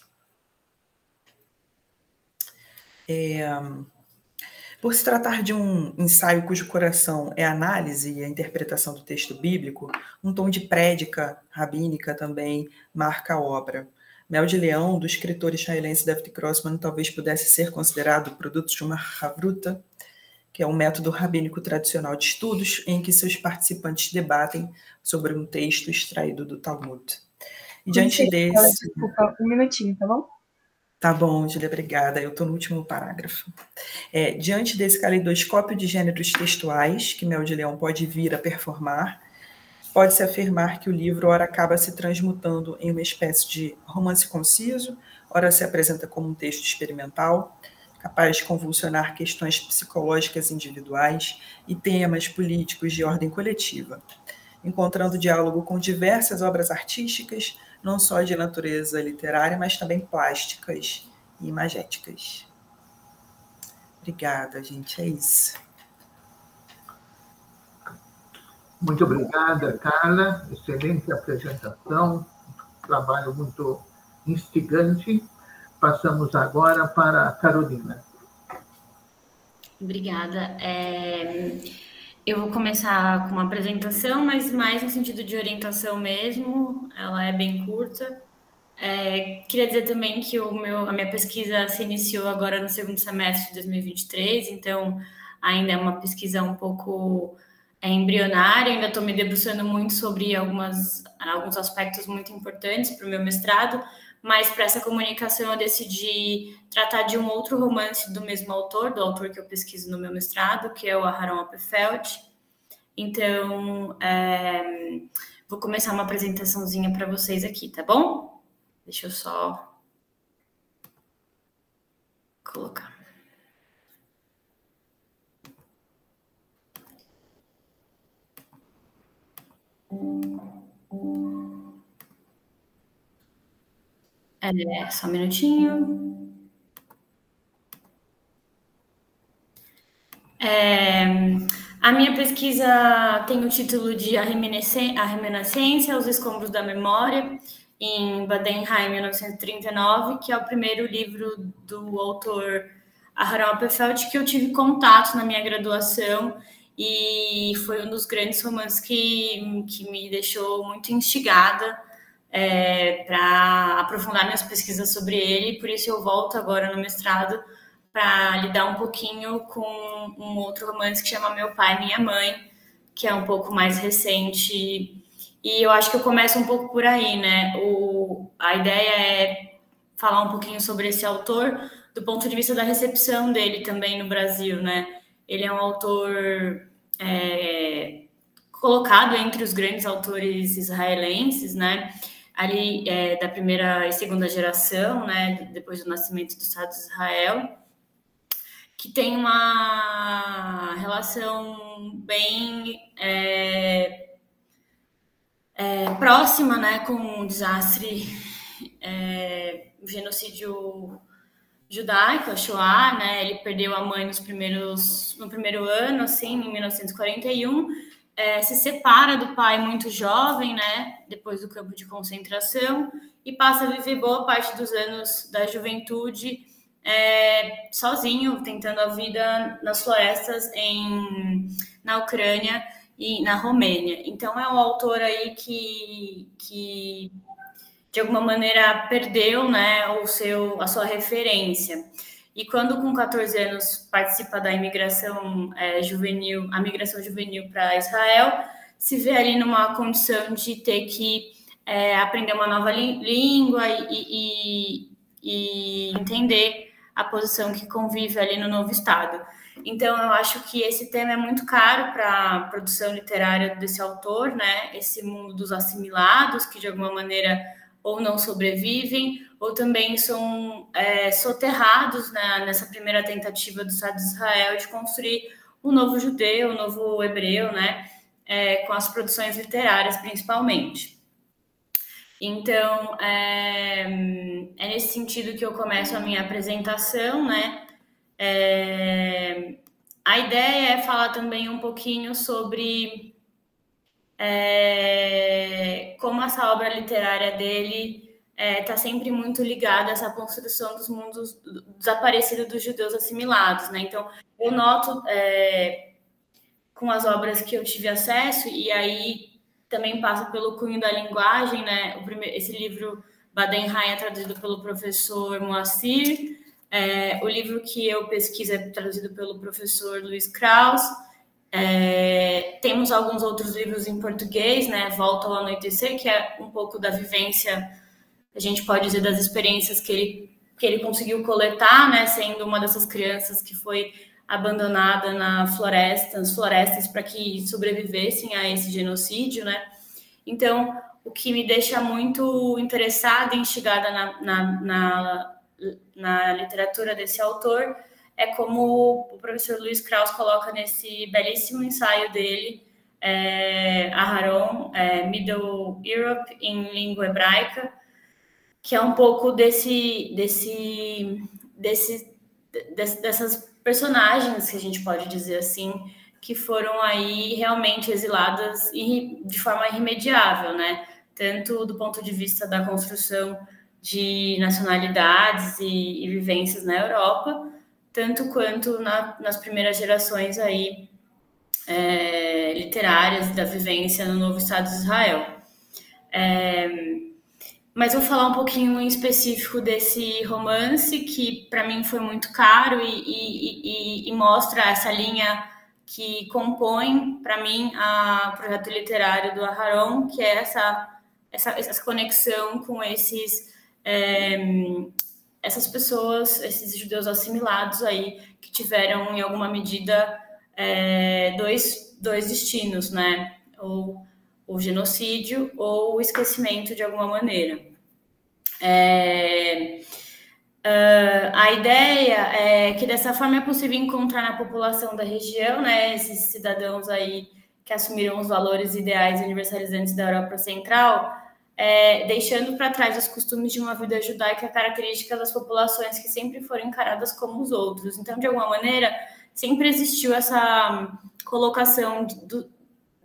Por se tratar de um ensaio cujo coração é a análise e a interpretação do texto bíblico, um tom de prédica rabínica também marca a obra. Mel de Leão, do escritor israelense David Grossman, talvez pudesse ser considerado produto de uma havruta, que é um método rabínico tradicional de estudos em que seus participantes debatem sobre um texto extraído do Talmud. E diante desse... Desculpa, um minutinho, tá bom? Tá bom, Julia, obrigada. Eu estou no último parágrafo. Diante desse caleidoscópio de gêneros textuais que Mel de Leão pode vir a performar, pode-se afirmar que o livro ora acaba se transmutando em uma espécie de romance conciso, ora se apresenta como um texto experimental, capaz de convulsionar questões psicológicas individuais e temas políticos de ordem coletiva, encontrando diálogo com diversas obras artísticas, não só de natureza literária, mas também plásticas e imagéticas. Obrigada, gente, é isso. Muito obrigada, Carla, excelente apresentação, trabalho muito instigante. Passamos agora para a Carolina. Obrigada. Eu vou começar com uma apresentação, mas mais no sentido de orientação mesmo, ela é bem curta. Queria dizer também que a minha pesquisa se iniciou agora no segundo semestre de 2023, então ainda é uma pesquisa um pouco embrionária, ainda estou me debruçando muito sobre alguns aspectos muito importantes para o meu mestrado, mas para essa comunicação eu decidi tratar de um outro romance do mesmo autor, do autor que eu pesquiso no meu mestrado, que é o Aharon Appelfeld. Então, vou começar uma apresentaçãozinha para vocês aqui, tá bom? Deixa eu só colocar. Só um minutinho. A minha pesquisa tem o título de A Reminiscência, os escombros da memória. em Badenheim, 1939, que é o primeiro livro do autor Aharon Appelfeld, que eu tive contato na minha graduação, e foi um dos grandes romances que me deixou muito instigada para aprofundar minhas pesquisas sobre ele, e por isso eu volto agora no mestrado para lidar um pouquinho com um outro romance que chama Meu Pai, Minha Mãe, que é um pouco mais recente. E eu acho que eu começo um pouco por aí, né? A ideia é falar um pouquinho sobre esse autor do ponto de vista da recepção dele também no Brasil, né? Ele é um autor colocado entre os grandes autores israelenses, né? Ali da primeira e segunda geração, né? Depois do nascimento do Estado de Israel, que tem uma relação bem próxima, né, com o desastre, o genocídio judaico, a Shoah, né? Ele perdeu a mãe no primeiro ano, assim, em 1941, se separa do pai muito jovem, né, depois do campo de concentração, e passa a viver boa parte dos anos da juventude sozinho, tentando a vida nas florestas na Ucrânia e na Romênia. Então é um autor aí que de alguma maneira perdeu, né, a sua referência. E quando com 14 anos participa da imigração juvenil, a migração juvenil para Israel, se vê ali numa condição de ter que aprender uma nova língua e entender a posição que convive ali no novo Estado. Então, eu acho que esse tema é muito caro para a produção literária desse autor, né? Esse mundo dos assimilados, que de alguma maneira ou não sobrevivem, ou também são soterrados, né, nessa primeira tentativa do Estado de Israel de construir um novo judeu, um novo hebreu, né? Com as produções literárias, principalmente. Então, é nesse sentido que eu começo a minha apresentação, né? A ideia é falar também um pouquinho sobre como essa obra literária dele está sempre muito ligada a essa construção dos mundos desaparecidos dos judeus assimilados, né? Então, eu noto com as obras que eu tive acesso, e aí também passa pelo cunho da linguagem, né? Esse livro, Badenheim, é traduzido pelo professor Moacir. O livro que eu pesquiso é traduzido pelo professor Luiz Kraus. Temos alguns outros livros em português, né? Volta ao Anoitecer, que é um pouco da vivência, a gente pode dizer, das experiências que ele conseguiu coletar, né? Sendo uma dessas crianças que foi abandonada nas florestas para que sobrevivessem a esse genocídio, né? Então, o que me deixa muito interessada e instigada na literatura desse autor é como o professor Luiz Kraus coloca nesse belíssimo ensaio dele, Aharon, Middle Europe em língua hebraica, que é um pouco dessas personagens, que a gente pode dizer assim, que foram aí realmente exiladas de forma irremediável, né? Tanto do ponto de vista da construção de nacionalidades e vivências na Europa, tanto quanto nas primeiras gerações aí literárias da vivência no novo Estado de Israel. Mas vou falar um pouquinho em específico desse romance, que para mim foi muito caro e mostra essa linha que compõe, para mim, o projeto literário do Aharon, que é essa conexão com essas pessoas, esses judeus assimilados aí, que tiveram, em alguma medida, dois destinos, né? Ou o genocídio ou o esquecimento de alguma maneira. A ideia é que dessa forma é possível encontrar na população da região, né, esses cidadãos aí que assumiram os valores ideais universalizantes da Europa Central, deixando para trás os costumes de uma vida judaica característica das populações que sempre foram encaradas como os outros. Então, de alguma maneira, sempre existiu essa colocação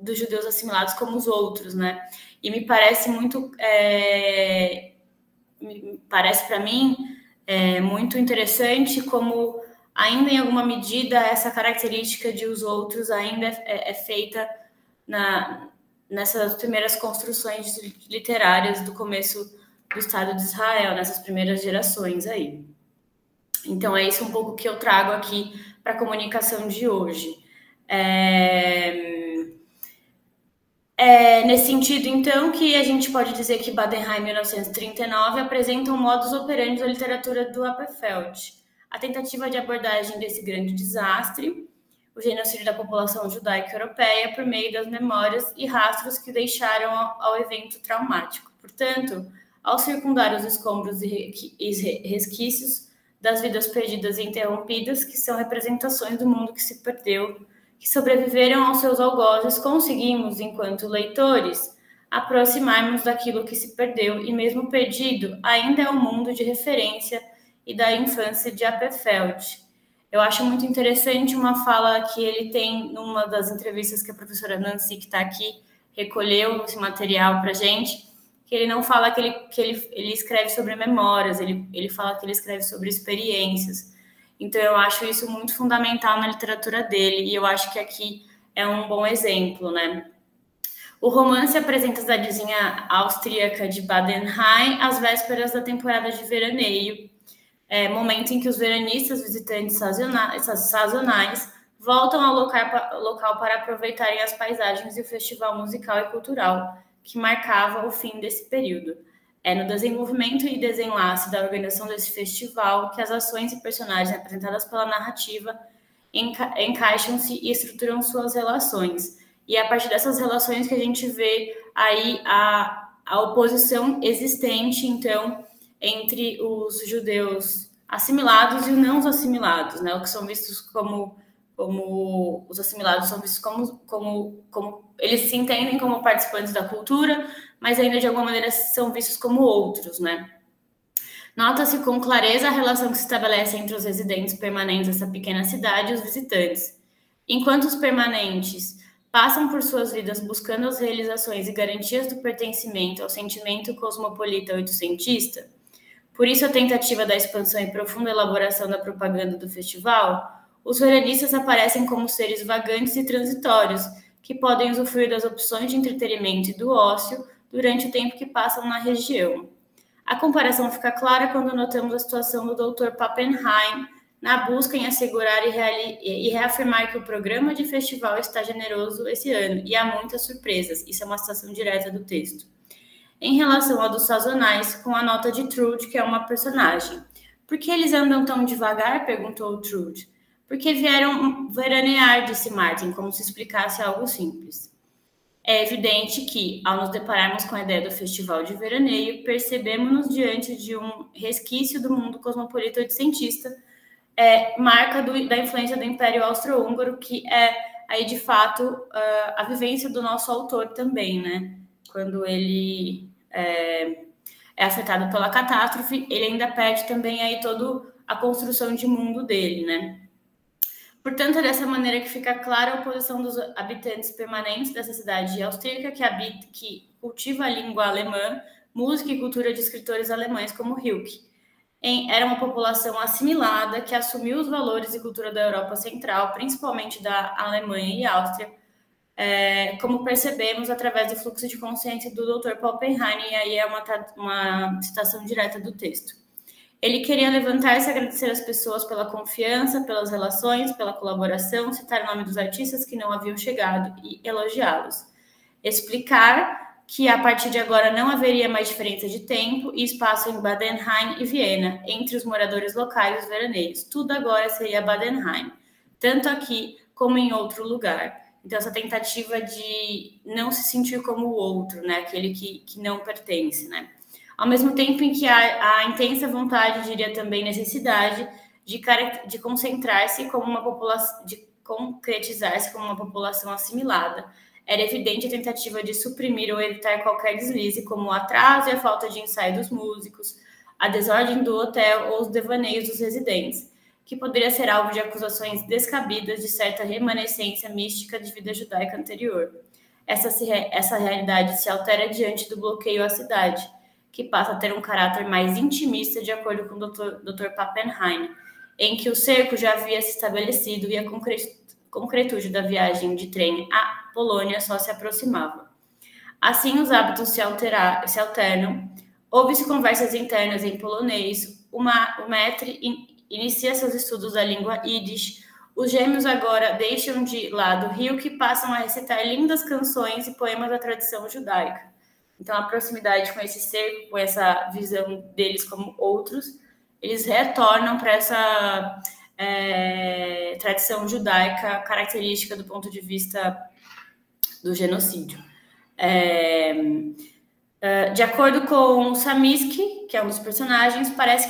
dos judeus assimilados como os outros, né? E me parece muito, parece para mim muito interessante como ainda em alguma medida essa característica de os outros ainda é feita nessas primeiras construções literárias do começo do Estado de Israel, nessas primeiras gerações aí. Então, é isso um pouco que eu trago aqui para a comunicação de hoje. Nesse sentido, então, que a gente pode dizer que Badenheim, 1939, apresenta um modus operandi da literatura do Apperfeld, a tentativa de abordagem desse grande desastre, o genocídio da população judaica europeia, por meio das memórias e rastros que deixaram ao evento traumático. Portanto, ao circundar os escombros e resquícios das vidas perdidas e interrompidas, que são representações do mundo que se perdeu, que sobreviveram aos seus algozes, conseguimos, enquanto leitores, aproximarmos daquilo que se perdeu e mesmo perdido, ainda é o mundo de referência e da infância de Apperfeld. Eu acho muito interessante uma fala que ele tem numa das entrevistas que a professora Nancy, que está aqui, recolheu esse material para a gente, que ele não fala que ele escreve sobre memórias, ele fala que ele escreve sobre experiências. Então, eu acho isso muito fundamental na literatura dele, e eu acho que aqui é um bom exemplo, né? O romance apresenta a cidadezinha austríaca de Badenheim às vésperas da temporada de veraneio, momento em que os veranistas visitantes sazonais voltam ao local para aproveitarem as paisagens e o festival musical e cultural que marcava o fim desse período. É no desenvolvimento e desenlace da organização desse festival que as ações e personagens apresentadas pela narrativa encaixam-se e estruturam suas relações. E é a partir dessas relações que a gente vê aí a oposição existente, então, entre os judeus assimilados e os não assimilados, né? O que são vistos como os assimilados são vistos como eles se entendem como participantes da cultura, mas ainda de alguma maneira são vistos como outros, né? Nota-se com clareza a relação que se estabelece entre os residentes permanentes dessa pequena cidade e os visitantes. Enquanto os permanentes passam por suas vidas buscando as realizações e garantias do pertencimento ao sentimento cosmopolita oitocentista, por isso a tentativa da expansão e profunda elaboração da propaganda do festival, os veranistas aparecem como seres vagantes e transitórios, que podem usufruir das opções de entretenimento e do ócio durante o tempo que passam na região. A comparação fica clara quando notamos a situação do Dr. Pappenheim na busca em assegurar e reafirmar que o programa de festival está generoso esse ano, e há muitas surpresas. Isso é uma citação direta do texto. Em relação ao dos sazonais, com a nota de Trude, que é uma personagem. Por que eles andam tão devagar? Perguntou Trude. Porque vieram veranear, disse Martin, como se explicasse algo simples. É evidente que, ao nos depararmos com a ideia do festival de veraneio, percebemos-nos diante de um resquício do mundo cosmopolita oitocentista, marca da influência do Império Austro-Húngaro, que é, aí, de fato, a vivência do nosso autor também, né? Quando ele é afetado pela catástrofe, ele ainda perde também aí toda a construção de mundo dele, né? Portanto, é dessa maneira que fica clara a oposição dos habitantes permanentes dessa cidade austríaca que cultiva a língua alemã, música e cultura de escritores alemães como Rilke. Era uma população assimilada que assumiu os valores e cultura da Europa Central, principalmente da Alemanha e Áustria, como percebemos através do fluxo de consciência do Dr. Pappenheim, e aí é uma citação direta do texto. Ele queria levantar-se e agradecer às pessoas pela confiança, pelas relações, pela colaboração, citar o nome dos artistas que não haviam chegado e elogiá-los. Explicar que a partir de agora não haveria mais diferença de tempo e espaço em Badenheim e Viena, entre os moradores locais e os veraneiros. Tudo agora seria Badenheim, tanto aqui como em outro lugar. Então, essa tentativa de não se sentir como o outro, né? Aquele que não pertence, né? Ao mesmo tempo em que há a intensa vontade, diria também necessidade, de concentrar-se como uma população, de concretizar-se como uma população assimilada. Era evidente a tentativa de suprimir ou evitar qualquer deslize, como o atraso e a falta de ensaio dos músicos, a desordem do hotel ou os devaneios dos residentes, que poderia ser alvo de acusações descabidas de certa remanescência mística de vida judaica anterior. essa realidade se altera diante do bloqueio à cidade, que passa a ter um caráter mais intimista, de acordo com o Dr. Pappenheim, em que o cerco já havia se estabelecido e a concretude da viagem de trem à Polônia só se aproximava. Assim, os hábitos se alternam, houve-se conversas internas em polonês, o maître inicia seus estudos da língua Yiddish, os gêmeos agora deixam de lado Ryuk e passam a recitar lindas canções e poemas da tradição judaica. Então, a proximidade com esse ser, com essa visão deles como outros, eles retornam para essa tradição judaica característica do ponto de vista do genocídio. De acordo com Saminsky, que é um dos personagens, parece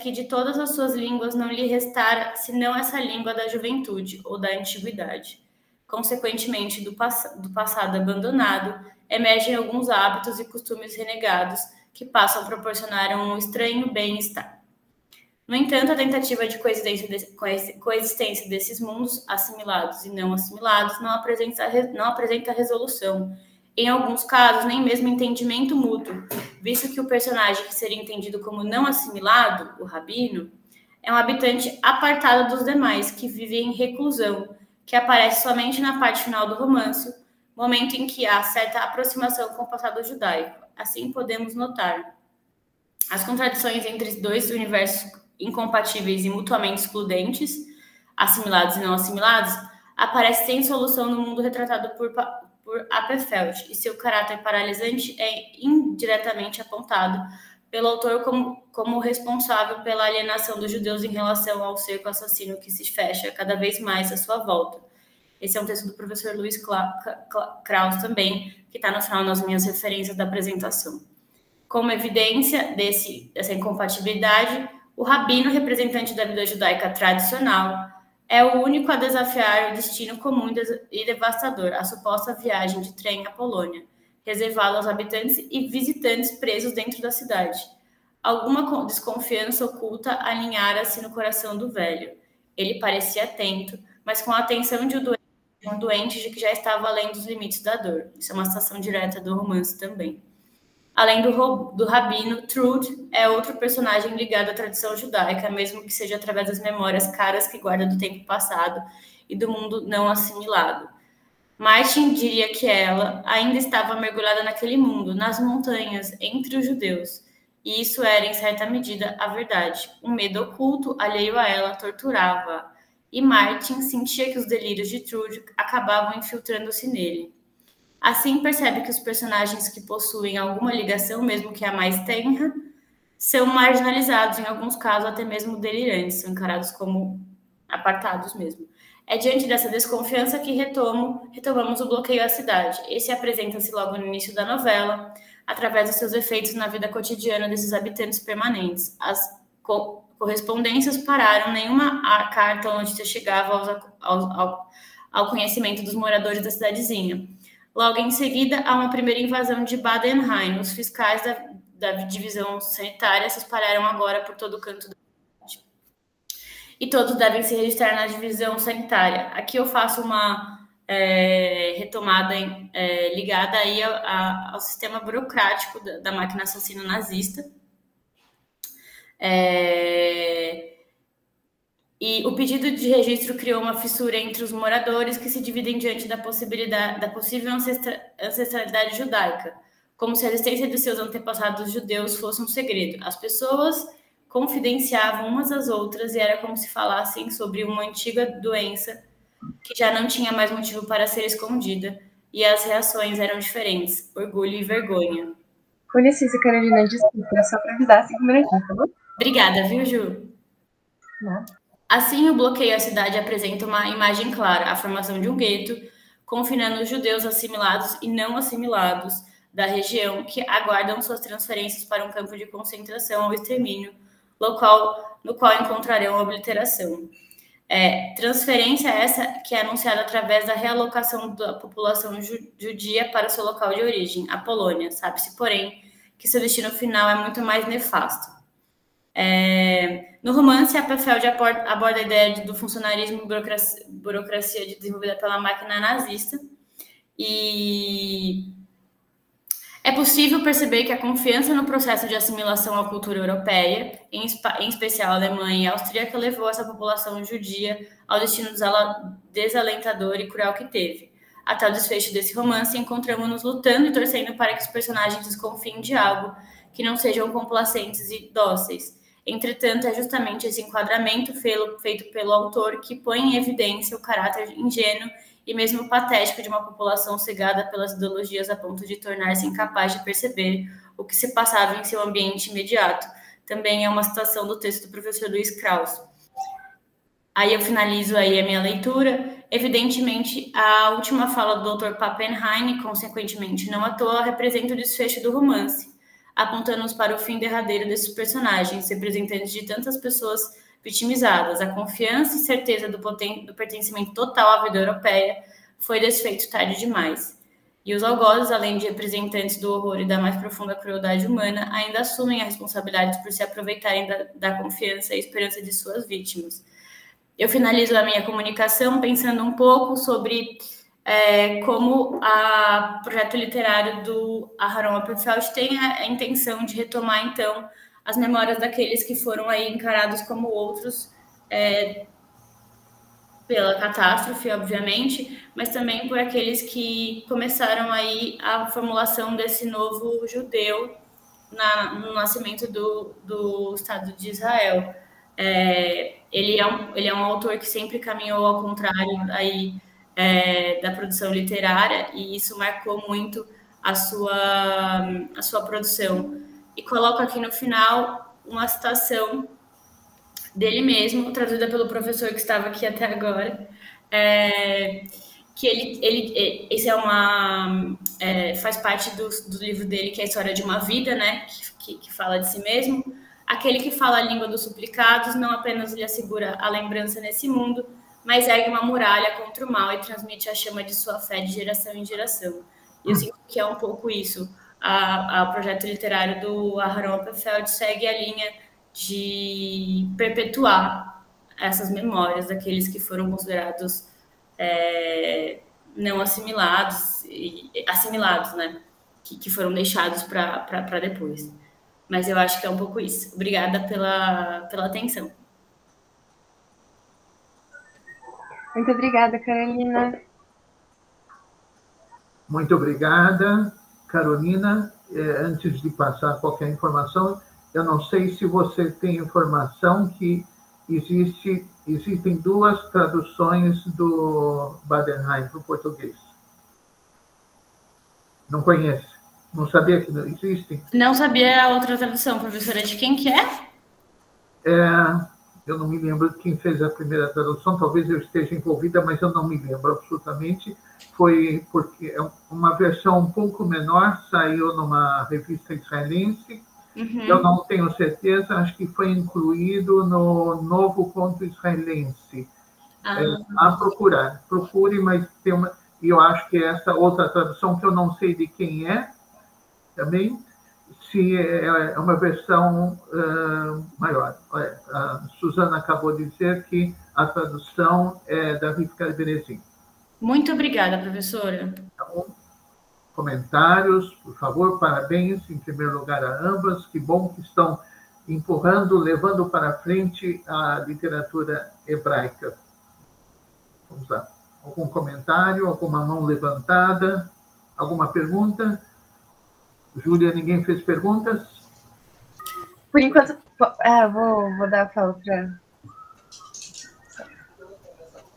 que de todas as suas línguas não lhe restara senão essa língua da juventude ou da antiguidade. Consequentemente, do passado abandonado, emergem alguns hábitos e costumes renegados que passam a proporcionar um estranho bem-estar. No entanto, a tentativa de coexistência desses mundos, assimilados e não assimilados, não apresenta resolução. Em alguns casos, nem mesmo entendimento mútuo, visto que o personagem que seria entendido como não assimilado, o Rabino, é um habitante apartado dos demais, que vive em reclusão, que aparece somente na parte final do romance, momento em que há certa aproximação com o passado judaico. Assim, podemos notar as contradições entre dois universos incompatíveis e mutuamente excludentes, assimilados e não assimilados, aparece sem solução no mundo retratado por Apperfeld, e seu caráter paralisante é indiretamente apontado pelo autor como responsável pela alienação dos judeus em relação ao cerco assassino que se fecha cada vez mais à sua volta. Esse é um texto do professor Luiz Krauss também, que está no final nas minhas referências da apresentação. Como evidência dessa incompatibilidade, o rabino, representante da vida judaica tradicional, é o único a desafiar o destino comum e devastador, a suposta viagem de trem à Polônia, reservado aos habitantes e visitantes presos dentro da cidade. Alguma desconfiança oculta alinhara-se no coração do velho. Ele parecia atento, mas com a atenção de um doente de que já estava além dos limites da dor. Isso é uma citação direta do romance também. Além do rabino, Trude é outro personagem ligado à tradição judaica, mesmo que seja através das memórias caras que guarda do tempo passado e do mundo não assimilado. Martin diria que ela ainda estava mergulhada naquele mundo, nas montanhas, entre os judeus. E isso era, em certa medida, a verdade. Um medo oculto, alheio a ela, torturava-a. E Martin sentia que os delírios de Trude acabavam infiltrando-se nele. Assim, percebe que os personagens que possuem alguma ligação, mesmo que a mais tenra, são marginalizados, em alguns casos até mesmo delirantes, são encarados como apartados mesmo. É diante dessa desconfiança que retomamos o bloqueio à cidade. Esse apresenta-se logo no início da novela, através dos seus efeitos na vida cotidiana desses habitantes permanentes. As correspondências pararam, nenhuma carta ou notícia chegava ao conhecimento dos moradores da cidadezinha. Logo em seguida, há uma primeira invasão de Badenheim. Os fiscais da divisão sanitária se espalharam agora por todo o canto da cidade. E todos devem se registrar na divisão sanitária. Aqui eu faço uma retomada ligada aí ao sistema burocrático da máquina assassina nazista. E o pedido de registro criou uma fissura entre os moradores que se dividem diante da possível ancestralidade judaica, como se a existência de seus antepassados judeus fosse um segredo. As pessoas confidenciavam umas às outras e era como se falassem sobre uma antiga doença que já não tinha mais motivo para ser escondida, e as reações eram diferentes, orgulho e vergonha. Com licença, Carolina, desculpa, só para avisar 5 minutinhos, tá bom? Obrigada, viu, Ju? Não. Assim, o bloqueio à cidade apresenta uma imagem clara, a formação de um gueto, confinando os judeus assimilados e não assimilados da região que aguardam suas transferências para um campo de concentração ou extermínio, no qual encontrarão a obliteração. Transferência essa que é anunciada através da realocação da população judia para o seu local de origem, a Polônia. Sabe-se, porém, que seu destino final é muito mais nefasto. No romance, Apperfeld aborda a ideia do funcionarismo e burocracia desenvolvida pela máquina nazista E é possível perceber que a confiança no processo de assimilação à cultura europeia, em especial alemã e austríaca, levou essa população judia ao destino desalentador e cruel que teve. Até o desfecho desse romance, encontramos-nos lutando e torcendo para que os personagens desconfiem de algo, que não sejam complacentes e dóceis. Entretanto, é justamente esse enquadramento feito pelo autor que põe em evidência o caráter ingênuo e mesmo patético de uma população cegada pelas ideologias a ponto de tornar-se incapaz de perceber o que se passava em seu ambiente imediato. Também é uma citação do texto do professor Luiz Krauss. Aí eu finalizo aí a minha leitura. Evidentemente, a última fala do Dr. Pappenheim, consequentemente, não à toa, representa o desfecho do romance, apontando-nos para o fim derradeiro desses personagens, representantes de tantas pessoas vitimizadas. A confiança e certeza do pertencimento total à vida europeia foi desfeito tarde demais. E os algozes, além de representantes do horror e da mais profunda crueldade humana, ainda assumem a responsabilidade por se aproveitarem da confiança e esperança de suas vítimas. Eu finalizo a minha comunicação pensando um pouco sobre como o projeto literário do Aharon Opperfeld tem a intenção de retomar, então, as memórias daqueles que foram aí encarados como outros pela catástrofe, obviamente, mas também por aqueles que começaram aí a formulação desse novo judeu no nascimento do Estado de Israel. Ele é um autor que sempre caminhou ao contrário aí, da produção literária, e isso marcou muito a sua produção. E coloco aqui no final uma citação dele mesmo, traduzida pelo professor que estava aqui até agora, que esse faz parte do livro dele, que é a História de uma Vida, né, que fala de si mesmo. Aquele que fala a língua dos suplicados não apenas lhe assegura a lembrança nesse mundo, mas ergue uma muralha contra o mal e transmite a chama de sua fé de geração em geração. E eu sinto que é um pouco isso. O projeto literário do Aharon Opperfeld segue a linha de perpetuar essas memórias daqueles que foram considerados não assimilados, né? Que foram deixados para depois. Mas eu acho que é um pouco isso. Obrigada pela atenção. Muito obrigada, Carolina. Muito obrigada, Carolina. Antes de passar qualquer informação, eu não sei se você tem informação que existem 2 traduções do Pappenheim para o português. Não conhece? Não sabia que não existem? Não sabia a outra tradução, professora. De quem que é? Eu não me lembro de quem fez a primeira tradução, talvez eu esteja envolvida, mas eu não me lembro absolutamente. Foi porque uma versão um pouco menor saiu numa revista israelense. Uhum. Eu não tenho certeza, acho que foi incluído no Novo Conto Israelense. A procurar. Procure, mas tem uma... E eu acho que essa outra tradução, que eu não sei de quem é, também, se é uma versão maior. A Suzana acabou de dizer que a tradução é da Rivka Benezin. Muito obrigada, professora. Então, comentários, por favor, parabéns, em primeiro lugar, a ambas. Que bom que estão empurrando, levando para frente a literatura hebraica. Vamos lá. Algum comentário, alguma mão levantada, alguma pergunta? Júlia, ninguém fez perguntas? Por enquanto, vou dar a fala para...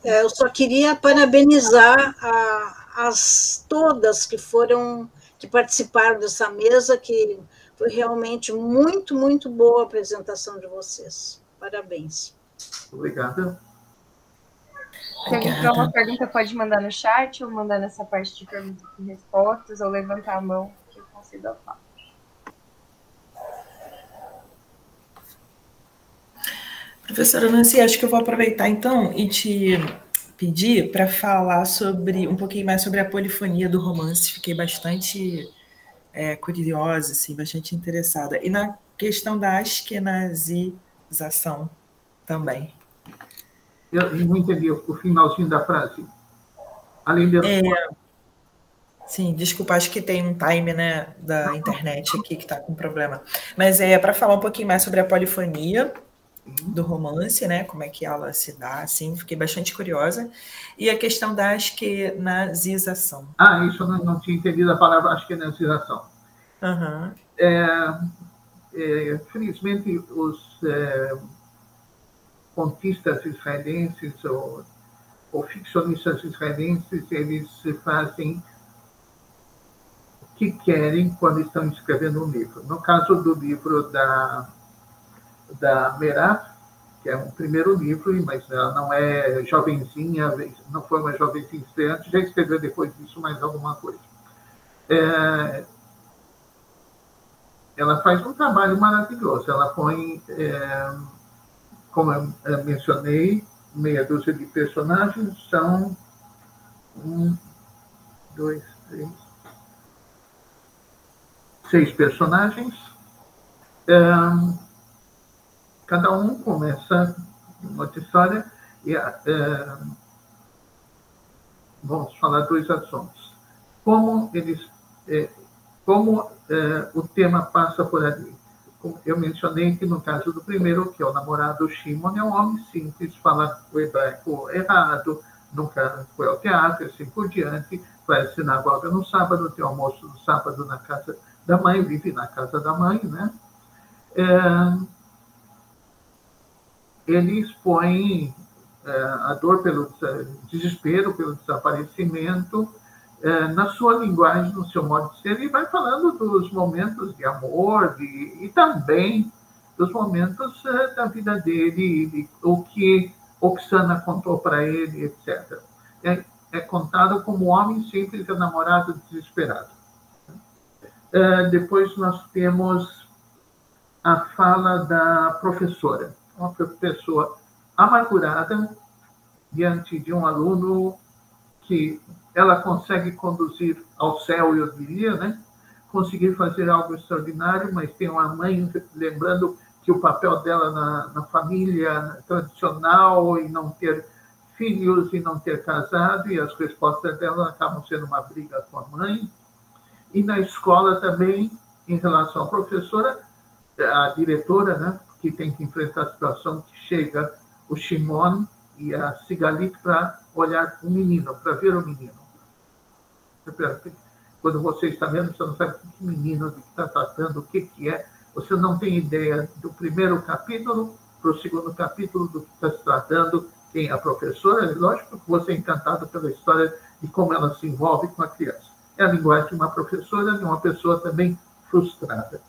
Eu só queria parabenizar todas que participaram dessa mesa, que foi realmente muito, muito boa a apresentação de vocês. Parabéns. Obrigada. Se alguém tiver uma pergunta, pode mandar no chat, ou mandar nessa parte de perguntas e respostas, ou levantar a mão, que eu consigo a fala. Professora Nancy, acho que eu vou aproveitar então e te pedir para falar um pouquinho mais sobre a polifonia do romance. Fiquei bastante curiosa, assim, bastante interessada. E na questão da askenazização também. Eu não entendi o finalzinho da frase. Além de... Sim, desculpa, acho que tem um time, né, da internet aqui que está com problema. Mas para falar um pouquinho mais sobre a polifonia do romance, né, como é que ela se dá, assim, fiquei bastante curiosa. E a questão da askenazização. Isso eu não tinha entendido a palavra askenazização. Uhum. Felizmente, os contistas israelenses ou ficcionistas israelenses, eles fazem o que querem quando estão escrevendo um livro. No caso do livro da Merab, que é um primeiro livro, mas ela não é jovenzinha, não foi uma jovenzinha estreante, já escreveu depois disso mais alguma coisa. Ela faz um trabalho maravilhoso. Ela põe, como eu mencionei, meia dúzia de personagens, são 6 personagens. Cada um começa uma outra história e vamos falar 2 assuntos. Como o tema passa por ali. Eu mencionei que no caso do primeiro, que é o namorado Shimon, é um homem simples, fala o hebraico errado, nunca foi ao teatro, assim por diante, vai à sinagoga no sábado, tem almoço no sábado na casa da mãe, vive na casa da mãe, né? Ele expõe a dor pelo desespero, pelo desaparecimento, na sua linguagem, no seu modo de ser, e vai falando dos momentos de amor e também dos momentos da vida dele, o que Oksana contou para ele, etc. É contado como homem simples e namorado desesperado. Depois nós temos a fala da professora, uma pessoa amargurada diante de um aluno que ela consegue conduzir ao céu, eu diria, né? Conseguir fazer algo extraordinário, mas tem uma mãe lembrando que o papel dela na família tradicional e não ter filhos e não ter casado, e as respostas dela acabam sendo uma briga com a mãe. E na escola também, em relação à professora, a diretora, né, que tem que enfrentar a situação que chega o Shimon e a Sigalit para olhar o menino, para ver o menino. Quando você está vendo, você não sabe que menino, de que está tratando, o que é. Você não tem ideia do primeiro capítulo para o segundo capítulo do que está se tratando, quem é a professora. Lógico que você é encantado pela história de como ela se envolve com a criança. É a linguagem de uma professora, de uma pessoa também frustrada.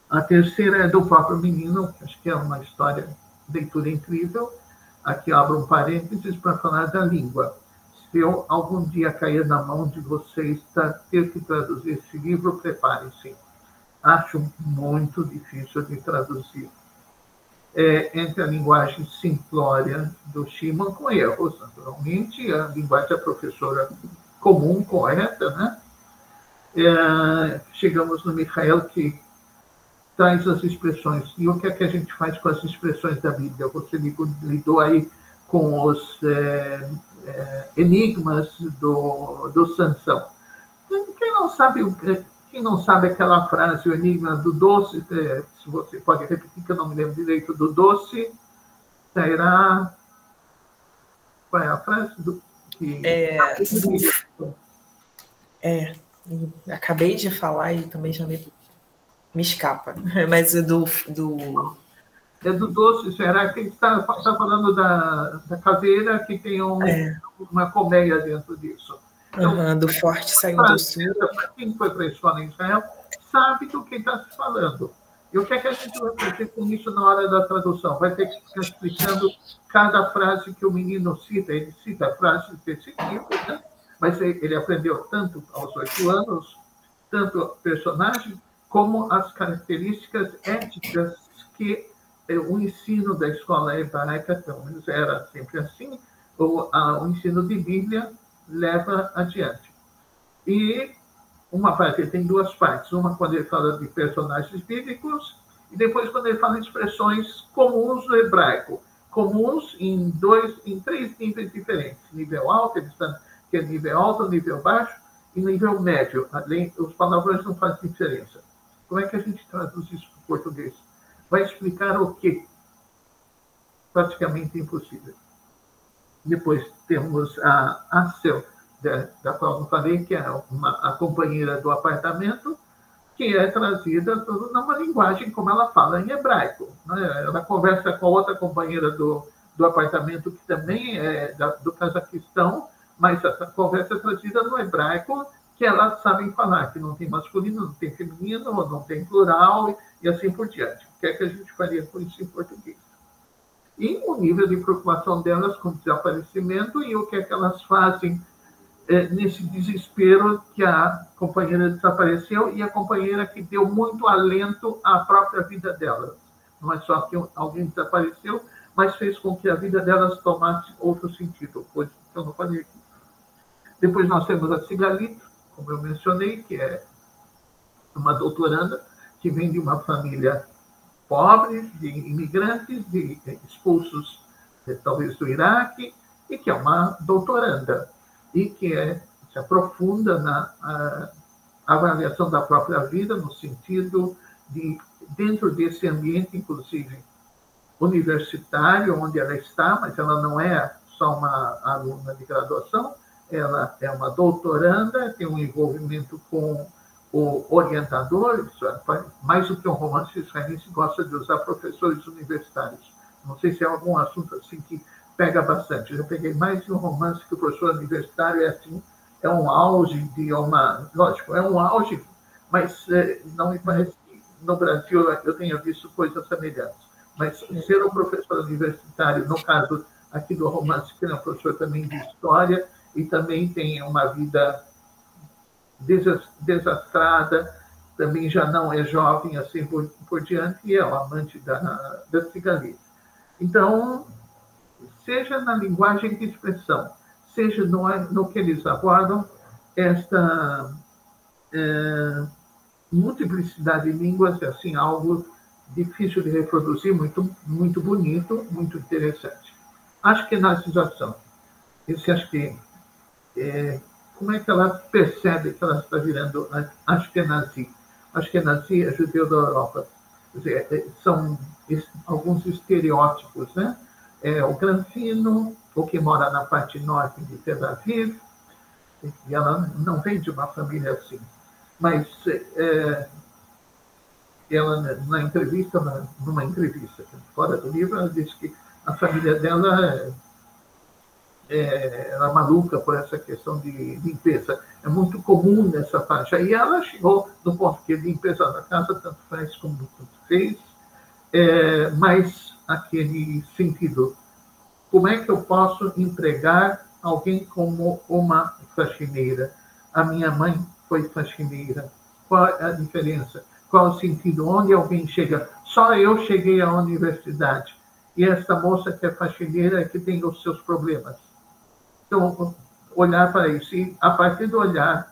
A terceira é do próprio menino, acho que é uma história, leitura incrível. Aqui abro um parênteses para falar da língua. Se eu algum dia cair na mão de vocês ter que traduzir esse livro, preparem-se. Acho muito difícil de traduzir. Entre a linguagem simplória do Shimon com erros, naturalmente, a linguagem da professora comum, correta, né? Chegamos no Michael, que traz as expressões. E o que é que a gente faz com as expressões da Bíblia? Você lidou aí com os enigmas do Sansão. Quem não sabe aquela frase, o enigma do doce, se você pode repetir, que eu não me lembro direito, do doce, sairá... Qual é a frase? Acabei de falar e também já me escapa, mas é do doce, será que está falando da caveira que tem uma colmeia dentro disso? Então, do forte saiu do sul. Para quem foi para a escola em Israel, sabe do que está se falando. E o que é que a gente vai fazer com isso na hora da tradução? Vai ter que ficar explicando cada frase que o menino cita. Ele cita frases específicas, né? Mas ele aprendeu tanto aos 8 anos, tanto personagem, como as características éticas que o ensino da escola hebraica, pelo menos era sempre assim, o ensino de Bíblia leva adiante. E uma parte, tem 2 partes. Uma quando ele fala de personagens bíblicos, e depois quando ele fala de expressões comuns do hebraico, comuns em 3 níveis diferentes. Nível alto, que é nível alto, nível baixo, E nível médio, além, os palavrões não fazem diferença. Como é que a gente traduz isso para o português? Vai explicar o quê? Praticamente impossível. Depois temos a Cel, da qual eu falei, que é a companheira do apartamento, que é trazida numa linguagem como ela fala em hebraico. Né? Ela conversa com a outra companheira do apartamento, que também é do Cazaquistão, mas essa conversa é trazida no hebraico, que elas sabem falar, que não tem masculino, não tem feminino, não tem plural, e assim por diante. O que é que a gente faria com isso em português? E o nível de preocupação delas com o desaparecimento e o que é que elas fazem nesse desespero que a companheira desapareceu e a companheira que deu muito alento à própria vida delas. Não é só que alguém desapareceu, mas fez com que a vida delas tomasse outro sentido, coisa que eu não falei aqui. Depois nós temos a Cigalito, como eu mencionei, que é uma doutoranda que vem de uma família pobre, de imigrantes, de expulsos, talvez do Iraque, e que é uma doutoranda, e que se aprofunda na avaliação da própria vida, no sentido de, dentro desse ambiente, inclusive universitário, onde ela está, mas ela não é só uma aluna de graduação, ela é uma doutoranda, tem um envolvimento com o orientador, mais do que um romance israelense, gosta de usar professores universitários. Não sei se é algum assunto assim que pega bastante. Eu peguei mais de um romance que o professor universitário é um auge de uma... Lógico, é um auge, mas não me parece que no Brasil eu tenha visto coisas semelhantes. Mas ser um professor universitário, no caso aqui do romance, que é um professor também de história, e também tem uma vida desastrada, também já não é jovem, assim por diante, e é o amante da Cigalito. Então, seja na linguagem de expressão, seja no que eles abordam, esta multiplicidade de línguas é assim, algo difícil de reproduzir, muito bonito, muito interessante. Ashkenazização. Esse acho que como é que ela percebe que ela está virando Ashkenazi? Ashkenazi é judeu da Europa. Quer dizer, são alguns estereótipos, né? O granfino, o que mora na parte norte de Tel Aviv, e ela não vem de uma família assim. Mas ela, numa entrevista fora do livro, ela disse que a família dela era maluca por essa questão de limpeza. É muito comum nessa faixa. E ela chegou no ponto que limpeza da casa tanto faz como tanto fez, mas aquele sentido. Como é que eu posso empregar alguém como uma faxineira? A minha mãe foi faxineira. Qual é a diferença? Qual é o sentido? Onde alguém chega? Só eu cheguei à universidade. E essa moça que é faxineira é que tem os seus problemas. Então, olhar para isso. E, a partir do olhar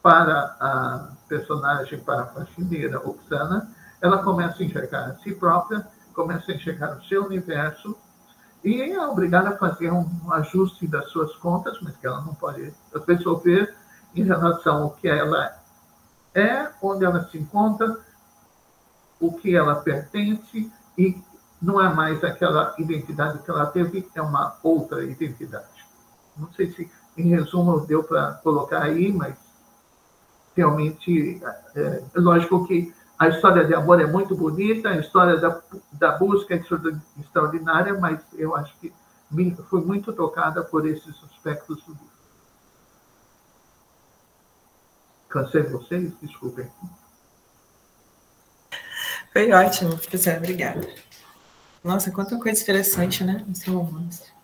para a personagem, para a faxineira, Oksana, ela começa a enxergar a si própria, começa a enxergar o seu universo, e é obrigada a fazer um ajuste das suas contas, mas que ela não pode resolver em relação ao que ela é, onde ela se encontra, o que ela pertence, e não é mais aquela identidade que ela teve, é uma outra identidade. Não sei se, em resumo, deu para colocar aí, mas realmente, lógico que a história de amor é muito bonita, a história da busca é extraordinária, mas eu acho que fui muito tocada por esses aspectos do livro. Cansei vocês? Desculpem. Foi ótimo, professora, obrigada. Nossa, quanta coisa interessante, né, no seu romance.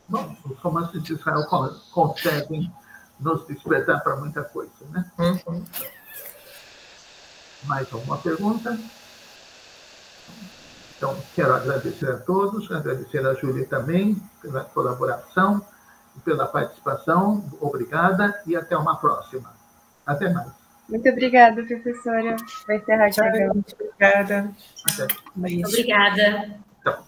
Bom, os romances de Israel conseguem nos despertar para muita coisa, né? Uhum. Mais alguma pergunta? Então, quero agradecer a todos, agradecer a Júlia também pela colaboração, pela participação. Obrigada e até uma próxima. Até mais. Muito obrigada, professora. Vai encerrar o programa. Obrigada. Até. Obrigada. Então.